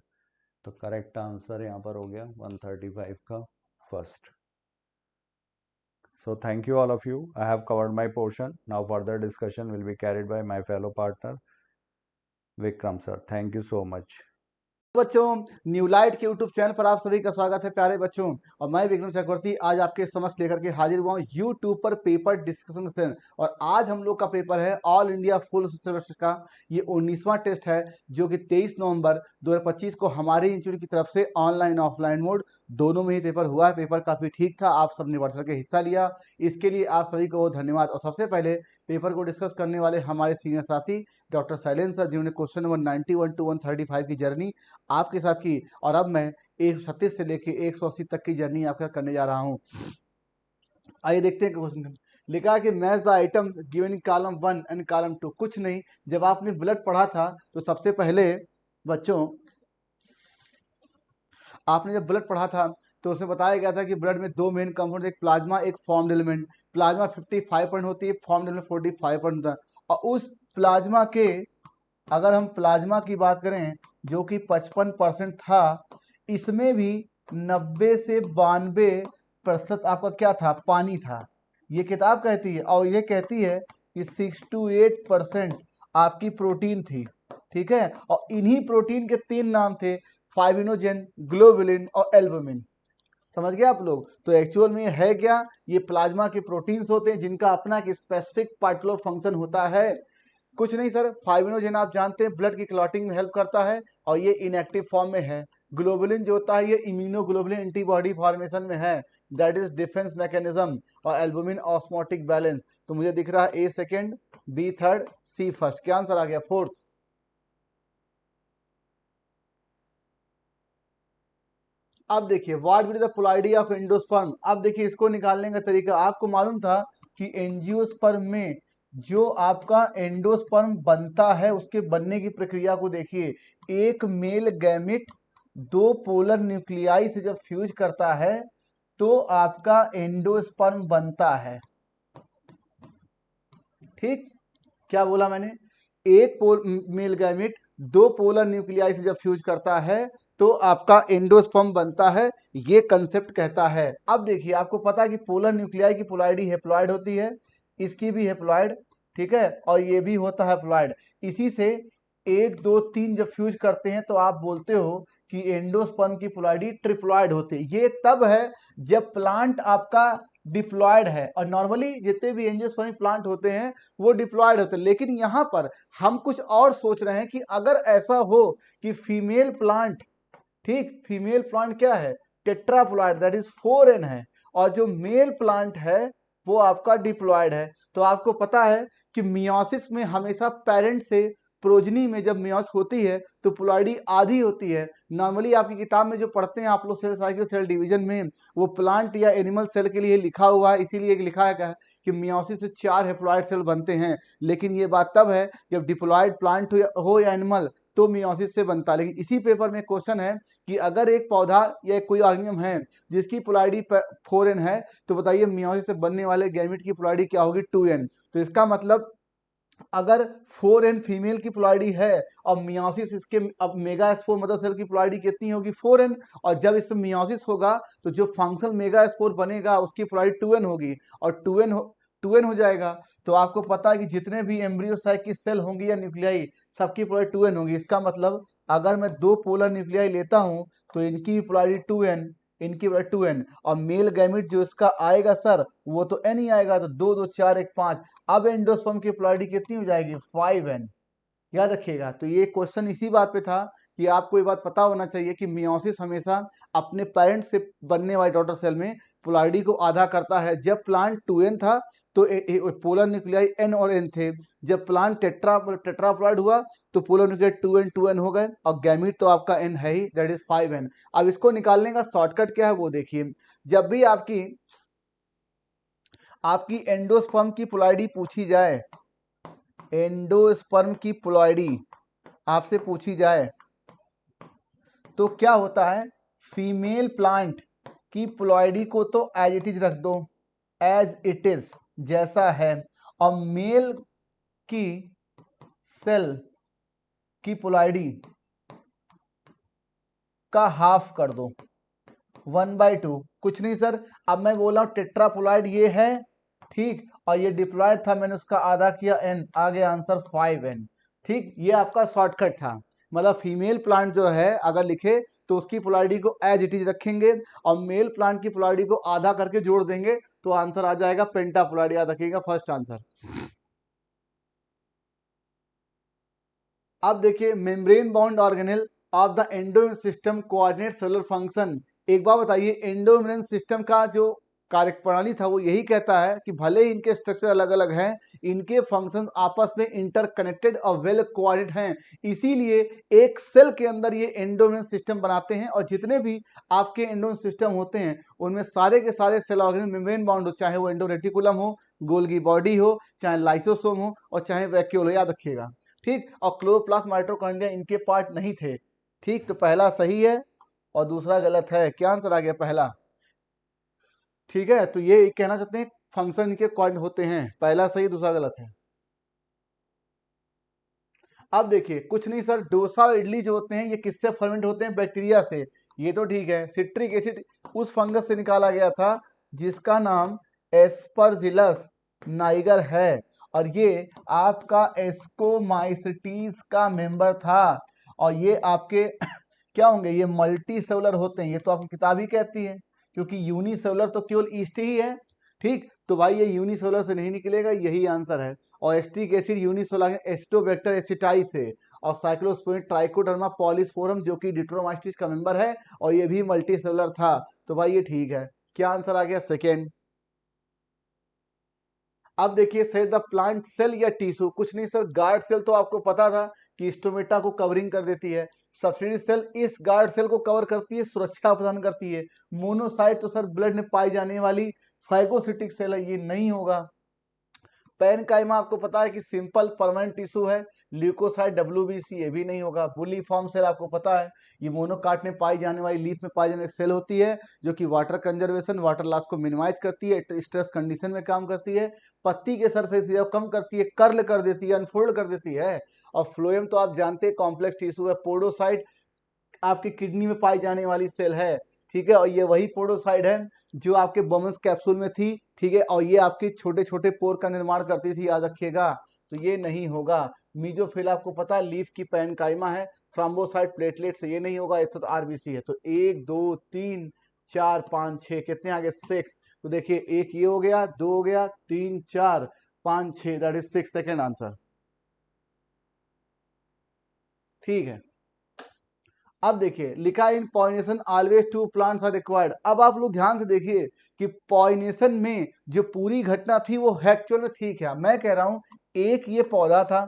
तो करेक्ट आंसर यहाँ पर हो गया 135 का first. So thank you all of you. I have covered my portion. Now further discussion will be carried by my fellow partner Vikram sir. Thank you so much. बच्चों, न्यू लाइट के YouTube channel पर आप सभी का स्वागत है प्यारे बच्चों। और मैं विक्रम चक्रवर्ती आज आपके समक्ष लेकर के हाजिर हुआ हूँ यूट्यूब पर पेपर डिस्कशन सेशन। और आज हम लोग का पेपर है ऑल इंडिया फुल सिलेबस का, ये 19वां टेस्ट है जो कि 23 नवंबर 2025 को हमारे इंस्टीट्यूट की तरफ से ऑनलाइन ऑफलाइन मोड दोनों में ही पेपर हुआ है। पेपर काफी ठीक था, आप सबने बढ़ चढ़ के हिस्सा लिया, इसके लिए आप सभी को धन्यवाद। और सबसे पहले पेपर को डिस्कस करने वाले हमारे सीनियर साथी डॉक्टर शैलेंद्र सर, जिन्होंने क्वेश्चन नंबर 91 to 135 की जर्नी आपके साथ की, और अब मैं 136 से लेके 180 तक की जर्नी आपके साथ करने जा रहा हूं। आइए देखते हैं क्वेश्चन। लिखा है कि match the items given in column 1 and column 2। कुछ नहीं, जब आपने ब्लड पढ़ा था तो सबसे पहले बच्चों आपने जब ब्लड पढ़ा था तो उसमें बताया गया था कि ब्लड में दो मेन कंपाउंड, एक प्लाज्मा एक फॉर्म्ड एलिमेंट। प्लाज्मा 55% होती है, फॉर्म्ड एलिमेंट 45% होता है। और उस प्लाज्मा के, अगर हम प्लाज्मा की बात करें जो कि 55% था, इसमें भी 90 से 92% आपका क्या था, पानी था। ये किताब कहती है, और ये कहती है कि 6 to 8% आपकी प्रोटीन थी। ठीक है, और इन्हीं प्रोटीन के 3 नाम थे, फाइब्रिनोजेन, ग्लोबुलिन और एल्बुमिन। समझ गए आप लोग? तो एक्चुअल में है क्या, ये प्लाज्मा के प्रोटीन्स होते हैं जिनका अपना एक स्पेसिफिक पार्टिकुलर फंक्शन होता है। कुछ नहीं सर, फाइब्रिनोजेन आप जानते हैं ब्लड की क्लॉटिंग में हेल्प करता है और ये इनएक्टिव फॉर्म में है। ग्लोबुलिन जो होता है ये इम्यूनोग्लोबुलिन एंटीबॉडी फॉर्मेशन में है, दैट इज डिफेंस मैकेनिज्म। और एल्बुमिन ऑस्मोटिक बैलेंस। तो मुझे दिख रहा है ए सेकेंड, बी थर्ड, सी फर्स्ट। क्या आंसर आ गया, फोर्थ। अब देखिए what will the polarity of endosperm. अब देखिए इसको निकालने का तरीका, आपको मालूम था कि एंजियोस्पर्म में जो आपका एंडोस्पर्म बनता है उसके बनने की प्रक्रिया को देखिए। एक मेल गैमिट दो पोलर न्यूक्लियाई से जब फ्यूज करता है तो आपका एंडोस्पर्म बनता है। ठीक, क्या बोला मैंने, एक मेल गैमिट दो पोलर न्यूक्लियाई से जब फ्यूज करता है तो आपका एंडोस्पर्म बनता है, ये कंसेप्ट कहता है। अब देखिए आपको पता है कि पोलर न्यूक्लियाई की पोलैरिटी हैप्लॉइड होती है, इसकी भी हैप्लॉइड, ठीक है, और ये भी होता है हैप्लॉइड। इसी से 1 2 3 जब फ्यूज करते हैं तो आप बोलते हो कि एंडोस्पर्म की पोलैरिटी ट्रिप्लॉइड होती है। ये तब है जब प्लांट आपका डिप्लॉयड है, और नॉर्मली जितने भी एंजियोस्पर्म प्लांट होते हैं वो डिप्लॉयड होते हैं। लेकिन यहाँ पर हम कुछ और सोच रहे हैं कि अगर ऐसा हो कि फीमेल प्लांट, ठीक, फीमेल प्लांट क्या है, टेट्राप्लॉयड, दैट इज 4n है, और जो मेल प्लांट है वो आपका डिप्लॉयड है। तो आपको पता है कि मियोसिस में हमेशा पेरेंट से प्रोजनी में जब मियोसिस होती है तो पोलैरिटी आधी होती है। नॉर्मली आपकी किताब में जो पढ़ते हैं आप लोग सेल साइकिल सेल डिवीजन में, वो प्लांट या एनिमल सेल के लिए लिखा हुआ है, इसीलिए लिखा है कि मियोसिस से 4 हैप्लॉइड सेल बनते हैं। लेकिन ये बात तब है जब डिप्लॉयड प्लांट हो या एनिमल, तो मियोसिस से बनता है। लेकिन इसी पेपर में क्वेश्चन है कि अगर एक पौधा या कोई ऑर्गेनिज्म है जिसकी पोलैरिटी 4n है, तो बताइए मियोसिस से बनने वाले गैमेट की पोलैरिटी क्या होगी, 2n। तो इसका मतलब अगर 4n फीमेल की पोलैरिटी है और मियोसिस इसके, अब मेगा स्पोर मदर सेल की पोलैरिटी कितनी होगी, 4n, और जब इसमें मियोसिस होगा तो जो फंक्शनल मेगा स्पोर बनेगा उसकी पोलैरिटी 2n होगी, और 2n हो जाएगा। तो आपको पता है कि जितने भी एम्ब्रियो साइट की सेल होंगी या न्यूक्लियाई, सबकी पोलैरिटी 2n होगी। इसका मतलब अगर मैं दो पोलर न्यूक्लियाई लेता हूं तो इनकी भी पोलैरिटी 2n, इनकी वैल्यू 2n, और मेल गैमिट जो इसका आएगा सर वो तो n ही आएगा, तो 2 2 4 1 5। अब एंडोस्पर्म की पोलैरिटी कितनी हो जाएगी? 5n। याद रखिएगा। तो ये क्वेश्चन इसी बात पे था कि आपको ये बात पता होना चाहिए कि मियोसिस हमेशा अपने पेरेंट से बनने वाले डॉटर सेल में पोलैरिटी को आधा करता है। जब प्लांट 2n था तो पोलर न्यूक्लियाई n और n थे। जब प्लांट टेट्राप्लॉइड हुआ तो पोलर न्यूक्लियाई 2n हो गए, और गैमीट तो आपका n है ही, दैट इज 5n। अब इसको निकालने का शॉर्टकट क्या है वो देखिए। जब भी आपकी एंडोस्पर्म की पोलैरिटी पूछी जाए, एंडोस्पर्म की पोलैरिटी आपसे पूछी जाए तो क्या होता है, फीमेल प्लांट की पोलैरिटी को तो एज इट इज रख दो, एज इट इज जैसा है, और मेल की सेल की पोलैरिटी का हाफ कर दो, 1/2। कुछ नहीं सर, अब मैं बोला हूं टेट्रापोलॉइड ये है, ठीक, और ये डिप्लॉयड था, मैंने उसका आधा किया n, आ गया आंसर 5n। ठीक, ये आपका शॉर्टकट था। मतलब फीमेल प्लांट जो है अगर लिखे तो उसकी पोलैरिटी को एज इट इज रखेंगे, और मेल प्लांट की पोलैरिटी को आधा करके जोड़ देंगे तो आंसर आ जाएगा पेंटा पोलैरिटी। याद रखिएगा फर्स्ट आंसर। अब देखिए, membrane bound organelle of the endomembrane system coordinate cellular function. एक बार बताइए, एंडोइम्यून सिस्टम का जो कार्यप्रणाली था वो यही कहता है कि भले ही इनके स्ट्रक्चर अलग अलग हैं, इनके फंक्शंस आपस में इंटरकनेक्टेड और वेल कोऑर्डिनेट हैं, इसीलिए एक सेल के अंदर ये एंडोइम्यून सिस्टम बनाते हैं। और जितने भी आपके एंडोइम्यून सिस्टम होते हैं उनमें सारे के सारे सेल ऑर्गेनेल मेम्ब्रेन बाउंड हो, चाहे वो एंडोरेटिकुलम हो, गोल्गी बॉडी हो, चाहे लाइसोसोम हो, और चाहे वैक्यूल हो। याद रखिएगा, ठीक। और क्लोरोप्लास्ट माइटोकॉन्ड्रिया इनके पार्ट नहीं थे, ठीक। तो पहला सही है और दूसरा गलत है। क्या आंसर आ गया? पहला, ठीक है। तो ये कहना चाहते हैं फंक्शन इनके कॉर्ड होते हैं, पहला सही दूसरा गलत है। अब देखिए, कुछ नहीं सर, डोसा और इडली जो होते हैं ये किससे फर्मेंट होते हैं? बैक्टीरिया से। ये तो ठीक है। सिट्रिक एसिड उस फंगस से निकाला गया था जिसका नाम एस्परजिलस नाइगर है, और ये आपका एस्कोमाइसिटीज का मेंबर था। और ये आपके क्या होंगे? ये मल्टी सेलुलर होते हैं। ये तो आपकी किताब ही कहती है, क्योंकि यूनिसेलुलर तो केवल ईस्ट ही है, ठीक। तो भाई ये यूनिसेलुलर से नहीं निकलेगा, यही आंसर है। और एस्टिक एसिड यूनिसोलर एस्टोबैक्टर एसिटाइस से, और साइक्लोस्पोरिन ट्राइकोडर्मा पॉलीस्पोरम जो कि डिट्रोमाइस्टिस का मेंबर है, और ये भी मल्टी सेलुलर था। तो भाई ये ठीक है। क्या आंसर आ गया? सेकेंड। अब देखिए, सेट द प्लांट सेल या टिश्यू। कुछ नहीं सर, गार्ड सेल तो आपको पता था कि स्टोमेटा को कवरिंग कर देती है। सब्सिडी सेल इस गार्ड सेल को कवर करती है, सुरक्षा प्रदान करती है। मोनोसाइट तो सर ब्लड में पाई जाने वाली फाइगोसिटिक सेल है, ये नहीं होगा। पैनकाइमा आपको पता है कि सिंपल परमानेंट टिश्यू है। ल्यूकोसाइट WBC ये भी नहीं होगा। बुलिफॉर्म सेल आपको पता है, ये मोनोकाट में पाई जाने वाली, लीफ में पाई जाने वाली सेल होती है जो कि वाटर कंजर्वेशन, वाटर लॉस को मिनिमाइज करती है, स्ट्रेस कंडीशन में काम करती है, पत्ती के सरफेस एरिया कम करती है, कर्ल कर देती है, अनफोल्ड कर देती है। और फ्लोएम तो आप जानते हैं कॉम्प्लेक्स टिश्यू है। पोडोसाइट आपकी किडनी में पाई जाने वाली सेल है, ठीक है। और ये वही पोडोसाइट है जो आपके बोमन्स कैप्सूल में थी, ठीक है। और ये आपके छोटे छोटे पोर का निर्माण करती थी, याद रखिएगा। तो ये नहीं होगा। मीजोफिल आपको पता है लीफ की पैनकाइमा है। थ्रोम्बोसाइट प्लेटलेट से ये नहीं होगा, ये तो RBC है। तो 1 2 3 4 5 6 कितने आगे? 6। तो देखिए, एक ये हो गया, 2 हो गया, 3 4 5 6, दैट इज 6, सेकेंड आंसर, ठीक है। अब देखिए, लिखा in pollination always 2 plants are required. अब आप लोग ध्यान से देखिए कि पॉलिनेशन में जो पूरी घटना थी वो एक्चुअल में थी क्या। मैं कह रहा हूं एक ये पौधा था,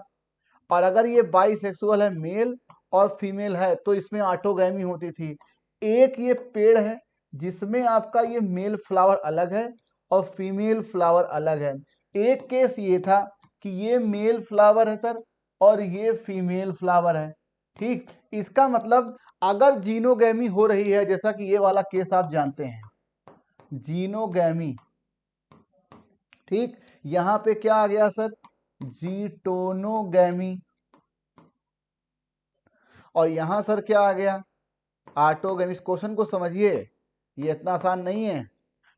और अगर ये बाइसेक्सुअल है, मेल और फीमेल है, तो इसमें ऑटोगैमी होती थी। एक ये पेड़ है जिसमें आपका ये मेल फ्लावर अलग है और फीमेल फ्लावर अलग है। एक केस ये था कि ये मेल फ्लावर है सर, और ये फीमेल फ्लावर है, ठीक। इसका मतलब अगर जीनोगैमी हो रही है, जैसा कि ये वाला केस आप जानते हैं, जीनोगैमी, ठीक। यहां पे क्या आ गया सर? जीटोनोगैमी। और यहां सर क्या आ गया? ऑटोगैमी। इस क्वेश्चन को समझिए, ये इतना आसान नहीं है,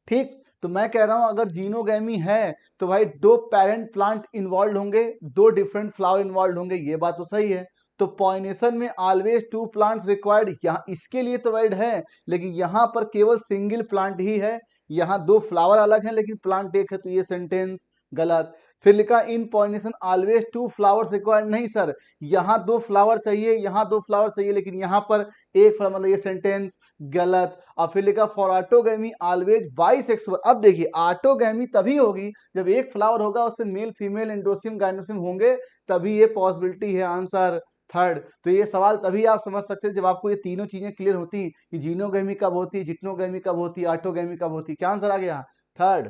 ठीक। तो मैं कह रहा हूं अगर जीनोगैमी है तो भाई दो पेरेंट प्लांट इन्वॉल्व होंगे, दो डिफरेंट फ्लावर इन्वॉल्व होंगे, ये बात तो सही है। तो पॉलिनेशन में ऑलवेज टू प्लांट्स रिक्वायर्ड, यहाँ इसके लिए तो वैलिड है, लेकिन यहाँ पर केवल सिंगल प्लांट ही है, यहाँ दो फ्लावर अलग हैं लेकिन प्लांट एक है, तो ये सेंटेंस गलत। फिर लिखा in pollination always two flowers required, नहीं सर, यहाँ दो फ्लावर चाहिए, यहाँ दो फ्लावर चाहिए, लेकिन यहाँ पर एक फ्लावर, मतलब ये सेंटेंस गलत। और फिर लिखा फॉर ऑटोगैमी ऑलवेज बाइसेक्सुअल। अब देखिए ऑटोगैमी तभी होगी जब एक फ्लावर होगा उससे मेल फीमेल एंडोसिम गाइनोसिम होंगे, तभी ये पॉसिबिलिटी है। Answer third. तो ये सवाल तभी आप समझ सकते हैं जब आपको ये तीनों चीजें क्लियर होती हैं कि जीनोगैमी कब होती है, जिट्नोगैमी कब होती है, ऑटोगैमी कब होती है। क्या आंसर आ गया? थर्ड।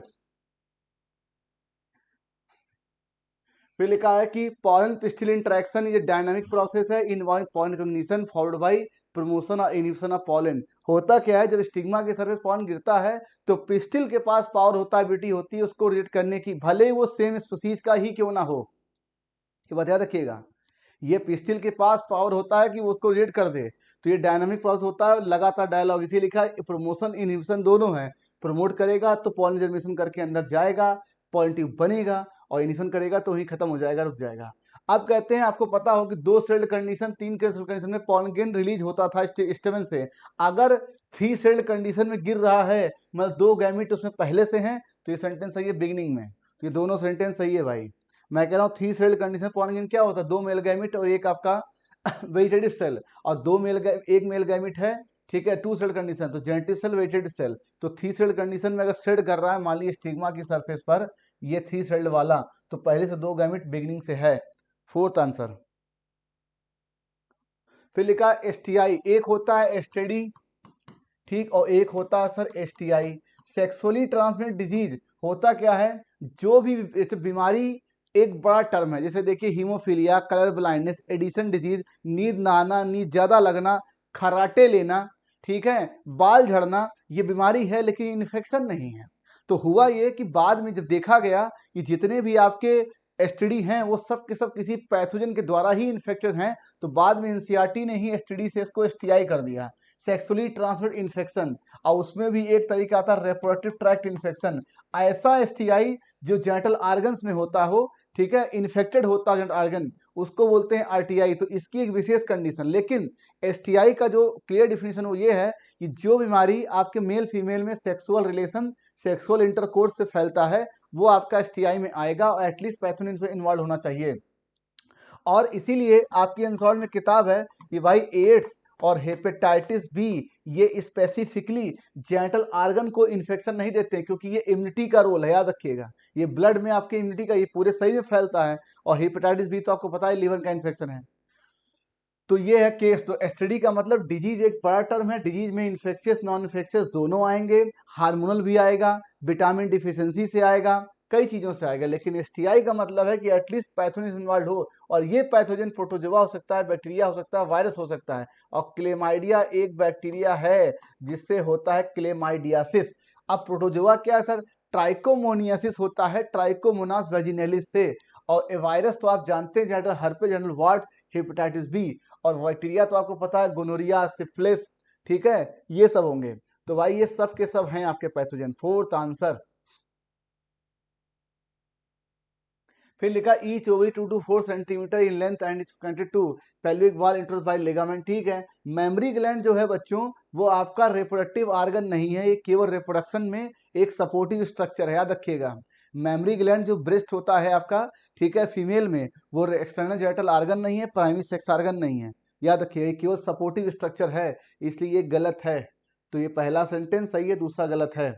फिर लिखा है कि पॉलन पिस्टिल इंटरेक्शन ये डायनामिक प्रोसेस है involving pollen recognition followed by promotion और इन्हिबिशन ऑफ पॉलन। होता क्या है, जब स्टिग्मा के सरफेस पॉलन गिरता है तो पिस्टिल के पास पावर होता है, एबिलिटी होती है उसको रिजेक्ट करने की, भले ही वो सेम स्पीसीज का ही क्यों ना हो। ये बात याद रखिएगा, ये पिस्टिल के पास पावर होता है कि वो उसको रिजेक्ट कर दे। तो ये डायनामिक प्रोसेस होता है, लगातार डायलॉग, इसी लिखा है प्रमोशन इनहिबिशन दोनों है। प्रमोट करेगा तो पॉलन जर्मिनेशन करके अंदर जाएगा, पॉलन ट्यूब बनेगा, और इनिशन करेगा तो वही खत्म हो जाएगा, रुक जाएगा। अब कहते हैं आपको पता हो कि दो सेल्ड कंडीशन, तीन के सेल्ड कंडीशन में पॉलन गेन रिलीज होता था स्टेमन से। अगर थ्री सेल्ड कंडीशन में गिर रहा है, मतलब दो गैमिट उसमें पहले से हैं, तो ये सेंटेंस सही है बिगिनिंग में। तो ये दोनों सेंटेंस सही है भाई। मैं कह रहा हूँ three celled condition pollen gain क्या होता है, दो मेल गैमिट और एक आपका वेजिटेटिव सेल, और एक मेल गैमिट है, ठीक है। टू सेल कंडीशन तो जेनेटिव सेल वेजिटेटिव सेल। तो थ्री सेल कंडीशन में अगर सेड कर रहा है मान लीजिए स्टिग्मा की सरफेस पर ये थ्री सेल्ड वाला, तो पहले से दो गैमिट बिगिनिंग से है। Fourth answer. फिर लिखा एसटीआई, एक होता है एसटीडी, ठीक, और एक होता है sir STI. Sexually transmitted disease होता क्या है, जो भी बीमारी एक बड़ा टर्म है, जैसे देखिए haemophilia, colour blindness, Addison disease, नींद ना आना, नींद ज्यादा लगना, खराटे लेना, ठीक है, बाल झड़ना, ये बीमारी है लेकिन इन्फेक्शन नहीं है। तो हुआ ये कि बाद में जब देखा गया कि जितने भी आपके एसटीडी हैं वो सब के सब किसी पैथोजन के द्वारा ही इन्फेक्टेड हैं, तो बाद में एनसीईआरटी ने ही एसटीडी से इसको एसटीआई कर दिया, सेक्सुअली ट्रांसमिटेड इन्फेक्शन। और उसमें भी एक तरीका आता है रिप्रोडक्टिव ट्रैक्ट इन्फेक्शन, ऐसा एसटीआई जो जेनिटल ऑर्गन्स में होता हो, ठीक है, इन्फेक्टेड होता है जेनिटल ऑर्गन, उसको बोलते हैं आरटीआई। तो इसकी एक विशेष कंडीशन, लेकिन एसटीआई का जो क्लियर डिफिनेशन वो ये है कि जो बीमारी आपके मेल फीमेल में सेक्सुअल रिलेशन, सेक्सुअल इंटरकोर्स से फैलता है, वो आपका एसटीआई में आएगा और एटलीस्ट पैथोजन में इन्वॉल्व होना चाहिए। और इसीलिए आपकी अंसॉल्व में किताब है कि भाई एड्स और हेपेटाइटिस बी ये स्पेसिफिकली जेनिटल ऑर्गन को इन्फेक्शन नहीं देते, क्योंकि ये इम्यूनिटी का रोल है, याद रखिएगा, ये ब्लड में आपके इम्यूनिटी का, ये पूरे शरीर में फैलता है। और हेपेटाइटिस बी तो आपको पता है लीवर का इन्फेक्शन है। तो ये है केस। तो एसटीडी का मतलब डिजीज एक बड़ा टर्म है, डिजीज में इन्फेक्शियस नॉन इन्फेक्शियस दोनों आएंगे, हार्मोनल भी आएगा, विटामिन डिफिशियंसी से आएगा, कई चीजों से आएगा, लेकिन एसटीआई का मतलब है कि एटलीस्ट पैथोजन इन्वॉल्व हो। और ये पैथोजन प्रोटोजोआ हो सकता है, बैक्टीरिया हो सकता है, वायरस हो सकता है। और क्लेमाइडिया एक बैक्टीरिया है जिससे होता है क्लेमाइडियासिस। अब प्रोटोजोआ क्या है सर, ट्राइकोमोनियासिस होता है ट्राइकोमोनास वेजिनेलिस से। और वायरस तो आप जानते हैं genital herpes, genital warts, hepatitis B. और बैक्टीरिया तो आपको पता है गोनोरिया, सिफिलिस, ठीक है, ये सब होंगे। तो भाई ये सब के सब हैं आपके पैथोजन। Fourth answer. फिर लिखा each ovary 2 to 4 centimetre in length and is connected to pelvic wall introduce by ligament, ठीक है। मेमरी ग्लैंड जो है बच्चों, वो आपका रिप्रोडक्टिव ऑर्गन नहीं है, ये केवल रिप्रोडक्शन में एक सपोर्टिव स्ट्रक्चर है, याद रखिएगा। मेमरी ग्लैंड जो ब्रेस्ट होता है आपका, ठीक है, फीमेल में, वो एक्सटर्नल जेनिटल ऑर्गन नहीं है, प्राइमरी सेक्स ऑर्गन नहीं है, याद रखिएगा, केवल सपोर्टिव स्ट्रक्चर है, इसलिए ये गलत है। तो ये पहला सेंटेंस सही है, दूसरा गलत है,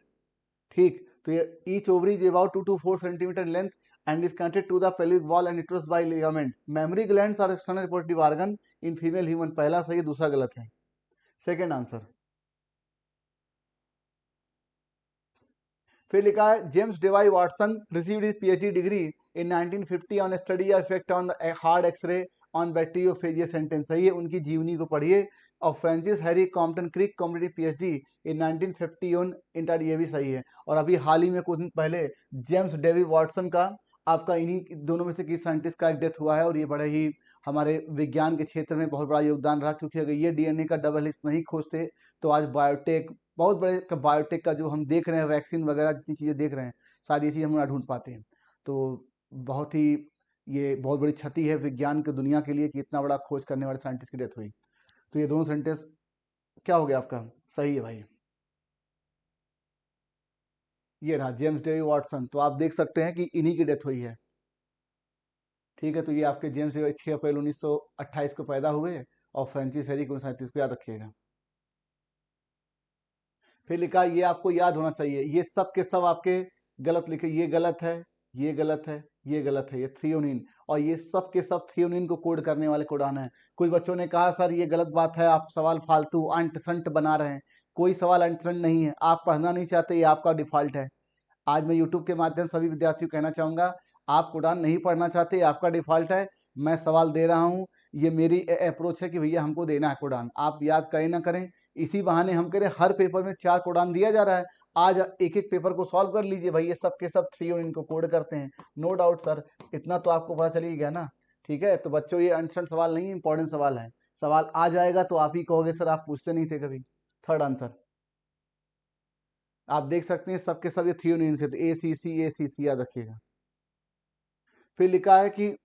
ठीक। तो ये each ovary is about 2 to 4 centimetre in length and is connected to the pelvic wall and uterus by ligament. Mammary glands are external reproductive organ in female human। पहला सही है, दूसरा गलत है। Second answer. फिर लिखा है James Dewey Watson received his PhD degree in 1950 on study effect on the hard X-ray on bacteriophage, sentence सही है, उनकी जीवनी को पढ़िए। और Francis Harry Compton Crick competitive PhD in 1950 on inter, ये भी सही है। और अभी हाल ही में कुछ दिन पहले जेम्स डेवी वाटसन का, आपका इन्हीं दोनों में से किसी साइंटिस्ट का एक डेथ हुआ है, और ये बड़े ही हमारे विज्ञान के क्षेत्र में बहुत बड़ा योगदान रहा, क्योंकि अगर ये डीएनए का डबल हेलिक्स नहीं खोजते तो आज बायोटेक बहुत बड़े बायोटेक का जो हम देख रहे हैं, वैक्सीन वगैरह जितनी चीज़ें देख रहे हैं, शायद ये चीज़ हम ना ढूंढ पाते हैं। तो बहुत ही ये बहुत बड़ी क्षति है विज्ञान की दुनिया के लिए कि इतना बड़ा खोज करने वाले साइंटिस्ट की डेथ हुई। तो ये दोनों सेंटेंस क्या हो गया आपका? सही है भाई। ये रहा जेम्स डेवी वाटसन। तो आप देख सकते हैं कि इन्हीं की डेथ हुई है। ठीक है, तो ये आपके जेम्स डेवी 6 अप्रैल 1928 को पैदा हुए और फ्रांसिस हेरिक 1937 को, याद रखिएगा। फिर लिखा, ये आपको याद होना चाहिए, ये सब के सब आपके गलत लिखे, ये गलत है, ये गलत है, ये गलत है, ये थ्रियोनिन, और ये सब के सब थ्रियोनिन को कोड करने वाले कोडान है। कुछ बच्चों ने कहा सर ये गलत बात है, आप सवाल फालतू अंट संट बना रहे हैं। कोई सवाल अंट संट नहीं है, आप पढ़ना नहीं चाहते, ये आपका डिफॉल्ट है। आज मैं यूट्यूब के माध्यम से सभी विद्यार्थियों को कहना चाहूँगा, आप कुरान नहीं पढ़ना चाहते, आपका डिफ़ॉल्ट है। मैं सवाल दे रहा हूँ, ये मेरी अप्रोच है कि भैया हमको देना है कुरान, आप याद करें ना करें। इसी बहाने हम करें, हर पेपर में 4 कुरान दिया जा रहा है, आज एक-एक पेपर को सॉल्व कर लीजिए भाई, ये सब के सब थ्री और इनको कोड करते हैं। नो डाउट सर, इतना तो आपको पता चल ही गया ना। ठीक है, तो बच्चों ये अनस्टैंड सवाल नहीं, इंपॉर्टेंट सवाल है। सवाल आ जाएगा तो आप ही कहोगे सर आप पूछते नहीं थे कभी। थर्ड आंसर आप देख सकते हैं, सबके सब ये थ्रियोनिन के थे, ACC याद रखिएगा। फिर लिखा है कि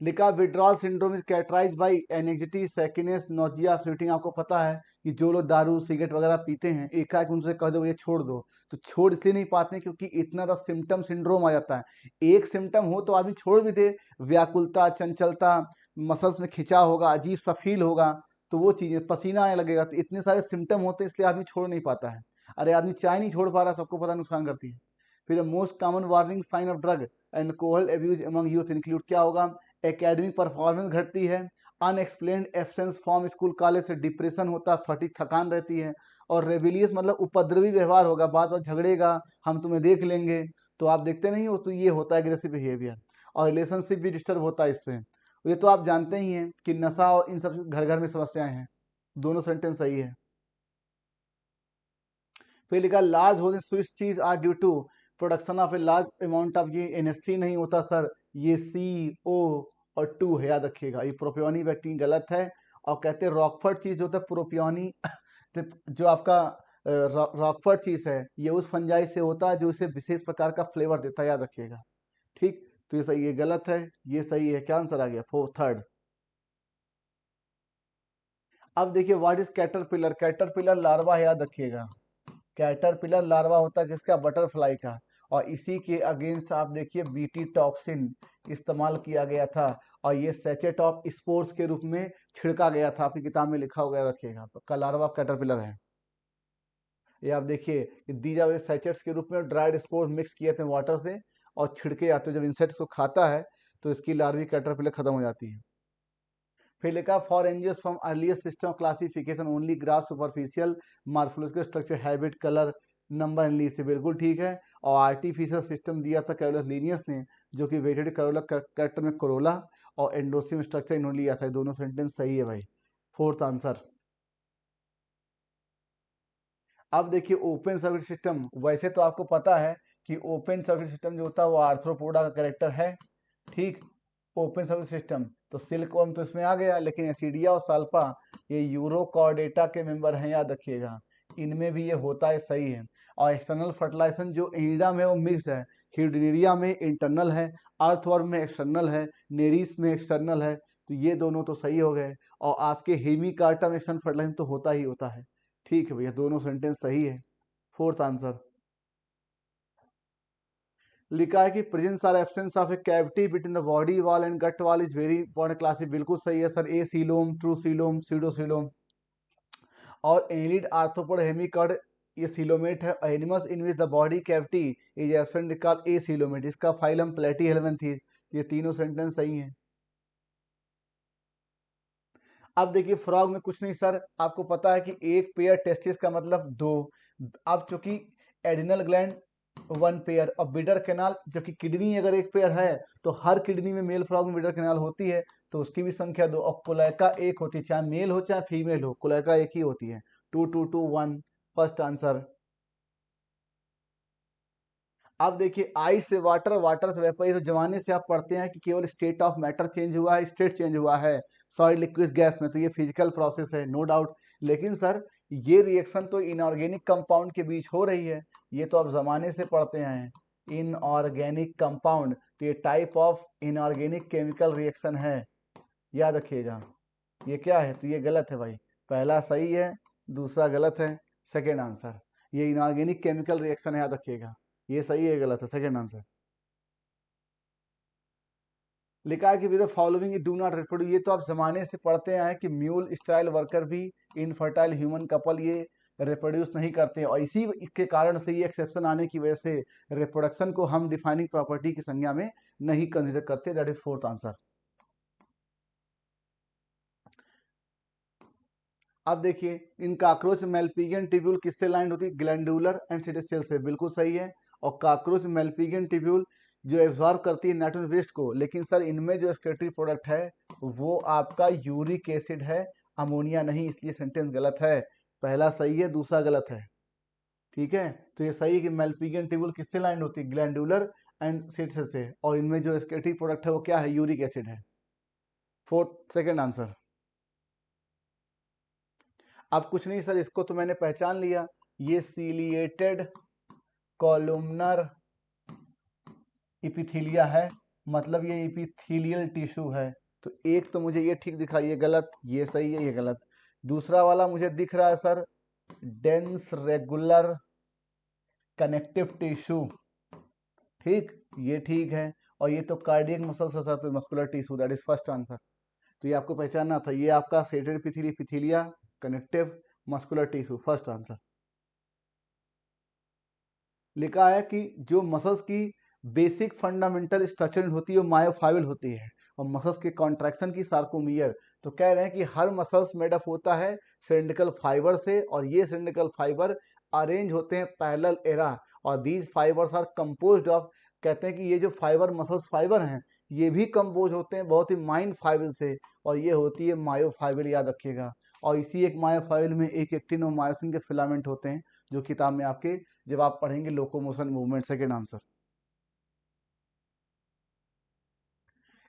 withdrawal syndrome is characterised by anxiety, shakiness, nausea, fleeting. आपको पता है कि जो लोग दारू सिगरेट वगैरह पीते हैं, एकाएक उनसे कह दो ये छोड़ दो, तो छोड़ इसलिए नहीं पाते हैं क्योंकि इतना ज़्यादा सिम्टम सिंड्रोम आ जाता है। एक सिम्टम हो तो आदमी छोड़ भी दे, व्याकुलता, चंचलता, मसल्स में खिंचाव होगा, अजीब सा फील होगा, तो वो चीज़ें, पसीना आने लगेगा, तो इतने सारे सिम्टम होते हैं इसलिए आदमी छोड़ नहीं पाता है। अरे आदमी चाय नहीं छोड़ पा रहा, सबको पता नुकसान करती है। फिर most common warning sign of drug and alcohol abuse among youth include, क्या होगा? एकेडमिक परफॉर्मेंस घटती है, unexplained absence from school college से डिप्रेशन होता है, फटीग थकान रहती है, और रेबिलियस मतलब उपद्रवी व्यवहार होगा, बात बात झगड़ेगा, हम तुम्हें देख लेंगे, तो आप देखते नहीं हो, तो ये होता है एग्रेसिव बिहेवियर। और रिलेशनशिप भी डिस्टर्ब होता है इससे। ये तो आप जानते ही हैं कि नशा और इन सब घर घर में समस्याएं हैं। दोनों सेंटेंस सही है। फिर लिखा large holding switch cheese are due to production of a large amount of, ये NH3 नहीं होता सर, ये CO और 2 है, याद रखिएगा। ये प्रोपियोनी बैक्टीरिया गलत है, और कहते हैं रॉकफर्ट चीज होता है प्रोपियोनी जो आपका रॉकफर्ट चीज है, ये उस फंजाई से होता है जो इसे विशेष प्रकार का फ्लेवर देता है, याद रखिएगा। ठीक, तो ये सही, ये गलत है, ये सही है। क्या आंसर आ गया? थर्ड। अब देखिए what is caterpillar? Caterpillar larva है, याद रखिएगा। कैटरपिलर लार्वा होता है किसका? बटरफ्लाई का। और इसी के अगेंस्ट आप देखिए BT टॉक्सिन इस्तेमाल किया गया था, और ये सैचेट ऑफ स्पोर्स के रूप में छिड़का गया था, आपकी किताब में लिखा हुआ रखिएगा। का लार्वा कैटरपिलर है। ये आप देखिए, दीज आर सैचेट्स के रूप में ड्राइड स्पोर मिक्स किए थे वाटर से और छिड़के जाते, जब इंसेक्ट्स को खाता है तो इसकी लार्वी कैटरपिलर खत्म हो जाती है। फिर लिखा for angios from earliest system classification only gross superficial morphological structure habit colour number and leaf से, बिल्कुल ठीक है। और आर्टिफिशियल सिस्टम दिया था कैरोलस लीनियस ने, जो कि वेटेड करोला कैरेक्टर में कोरोला और एंडोसियम स्ट्रक्चर इन्होंने लिया था। दोनों सेंटेंस सही है भाई। Fourth answer. अब देखिए ओपन सर्किट सिस्टम, वैसे तो आपको पता है कि ओपन सर्किट सिस्टम जो होता है वो आर्थ्रोपोडा का करेक्टर है। ठीक, ओपन सर्किट सिस्टम तो सिल्कवर्म तो इसमें आ गया, लेकिन एसिडिया और साल्पा ये यूरोकॉर्डेटा के मेंबर हैं, याद रखिएगा। इनमें भी ये होता है, सही है। और एक्सटर्नल फर्टिलाइजेशन जो एनिडा में वो मिक्स्ड है, हिडनेरिया में इंटरनल है, अर्थवर्म में एक्सटर्नल है, नेरिस में एक्सटर्नल है, तो ये दोनों तो सही हो गए। और आपके हेमिकार्टा में एक्सटर्नल फर्टिलाइजेशन तो होता ही होता है। ठीक है भैया, दोनों सेंटेंस सही है। Fourth answer. लिखा है कि presence or absence of a cavity between the body wall and gut wall is very important classic, बिल्कुल सही है sir. A coelom, true coelom, pseudocoelom. और एनिड आर्थ्रोपोड हेमिकॉर्ड ये सीलोमेट है। Animals in which the body cavity is absent called a coelomate, इसका phylum platyhelminthes. ये तीनों sentence सही हैं। अब देखिए फ्रॉग में कुछ नहीं सर, आपको पता है कि एक पेयर टेस्टिस का मतलब दो। अब चूंकि एडिनल ग्लैंड 1 पेयर, और बिडर कैनाल, जबकि किडनी अगर एक पेयर है तो हर किडनी में मेल फ्रॉग में बिडर कैनाल होती है, तो उसकी भी संख्या 2। और कोलेका एक होती है, चाहे मेल हो चाहे फीमेल हो, कोलेका एक ही होती है। 2 2 2 1 फर्स्ट आंसर। अब देखिए आइस से वाटर, वाटर से वेपर, ये तो जमाने से आप पढ़ते हैं कि केवल स्टेट ऑफ मैटर चेंज हुआ है, स्टेट चेंज हुआ है सॉलिड लिक्विड गैस में, तो ये फिजिकल प्रोसेस है, नो डाउट। लेकिन सर ये रिएक्शन तो इनऑर्गेनिक कंपाउंड के बीच हो रही है, ये तो आप जमाने से पढ़ते आए हैं, इनऑर्गेनिक कंपाउंड, तो ये type of inorganic chemical reaction है, याद रखिएगा। ये क्या है, तो ये गलत है भाई, पहला सही है, दूसरा गलत है, सेकेंड आंसर। ये इनऑर्गेनिक केमिकल रिएक्शन है, याद रखिएगा, ये सही है गलत है, सेकेंड आंसर। लिखा है कि with the following do not reproduce, ये तो आप जमाने से पढ़ते आए कि म्यूल स्टाइल वर्कर भी इनफर्टाइल ह्यूमन कपल ये रिप्रोड्यूस नहीं करते हैं, और इसी के कारण से ये एक्सेप्शन आने की वजह से रिप्रोडक्शन को हम डिफाइनिंग प्रॉपर्टी की संज्ञा में नहीं कंसिडर करते, दैट इज फोर्थ आंसर। अब देखिए, इन काकरोच मेलपिगियन टिब्यूल किससे लाइन होती है, ग्लैंडुलर एंड सेल से, बिल्कुल सही है। और काकरोच मेलपिगियन टिब्यूल जो एब्जॉर्ब करती है नाइट्रोजन वेस्ट को, लेकिन सर इनमें जो एक्सक्रीटरी प्रोडक्ट है वो आपका यूरिक एसिड है, अमोनिया नहीं, इसलिए सेंटेंस गलत है। पहला सही है, दूसरा गलत है, ठीक है। तो ये सही है कि मेलपिगियन टिब्यूल किससे लाइन होती है, ग्लैंडुलर एंड सेल से, और इनमें जो एक्सक्रीटरी प्रोडक्ट है वो क्या है, यूरिक एसिड है, फोर्थ सेकेंड आंसर। अब कुछ नहीं सर, इसको तो मैंने पहचान लिया, ये सीलिएटेड कॉलुमनर इपिथीलिया है, मतलब ये इपिथीलियल टिश्यू है। तो एक तो मुझे ये ठीक दिखा, ये गलत, ये सही है, ये गलत। दूसरा वाला मुझे दिख रहा है sir dense regular connective tissue, ठीक, ये ठीक है। और ये तो कार्डियक मसल्स है सर, तो muscular tissue, that is first answer. तो ये आपको पहचानना था, ये आपका सेटेड epithelia connective muscular tissue, first answer. लिखा है कि जो मसल्स की बेसिक फंडामेंटल स्ट्रक्चर होती है वो मायोफाइबल होती है, और मसल्स के कॉन्ट्रैक्शन की सार्कोमियर। तो कह रहे हैं कि हर मसल्स मेडअप होता है सिलिंड्रिकल फाइबर से, और ये सिलिंड्रिकल फाइबर अरेंज होते हैं पैरेलल एरा, और these fibres are composed of, कहते हैं कि ये जो फाइबर मसल्स फाइबर हैं ये भी कंपोज होते हैं बहुत ही माइन फाइबर से, और ये होती है मायोफाइबल, याद रखिएगा। और इसी एक मायोफाइबल में एक एक्टिन और मायोसिन के फिलामेंट होते हैं, जो किताब में आपके जब आप पढ़ेंगे locomotion movement, second answer.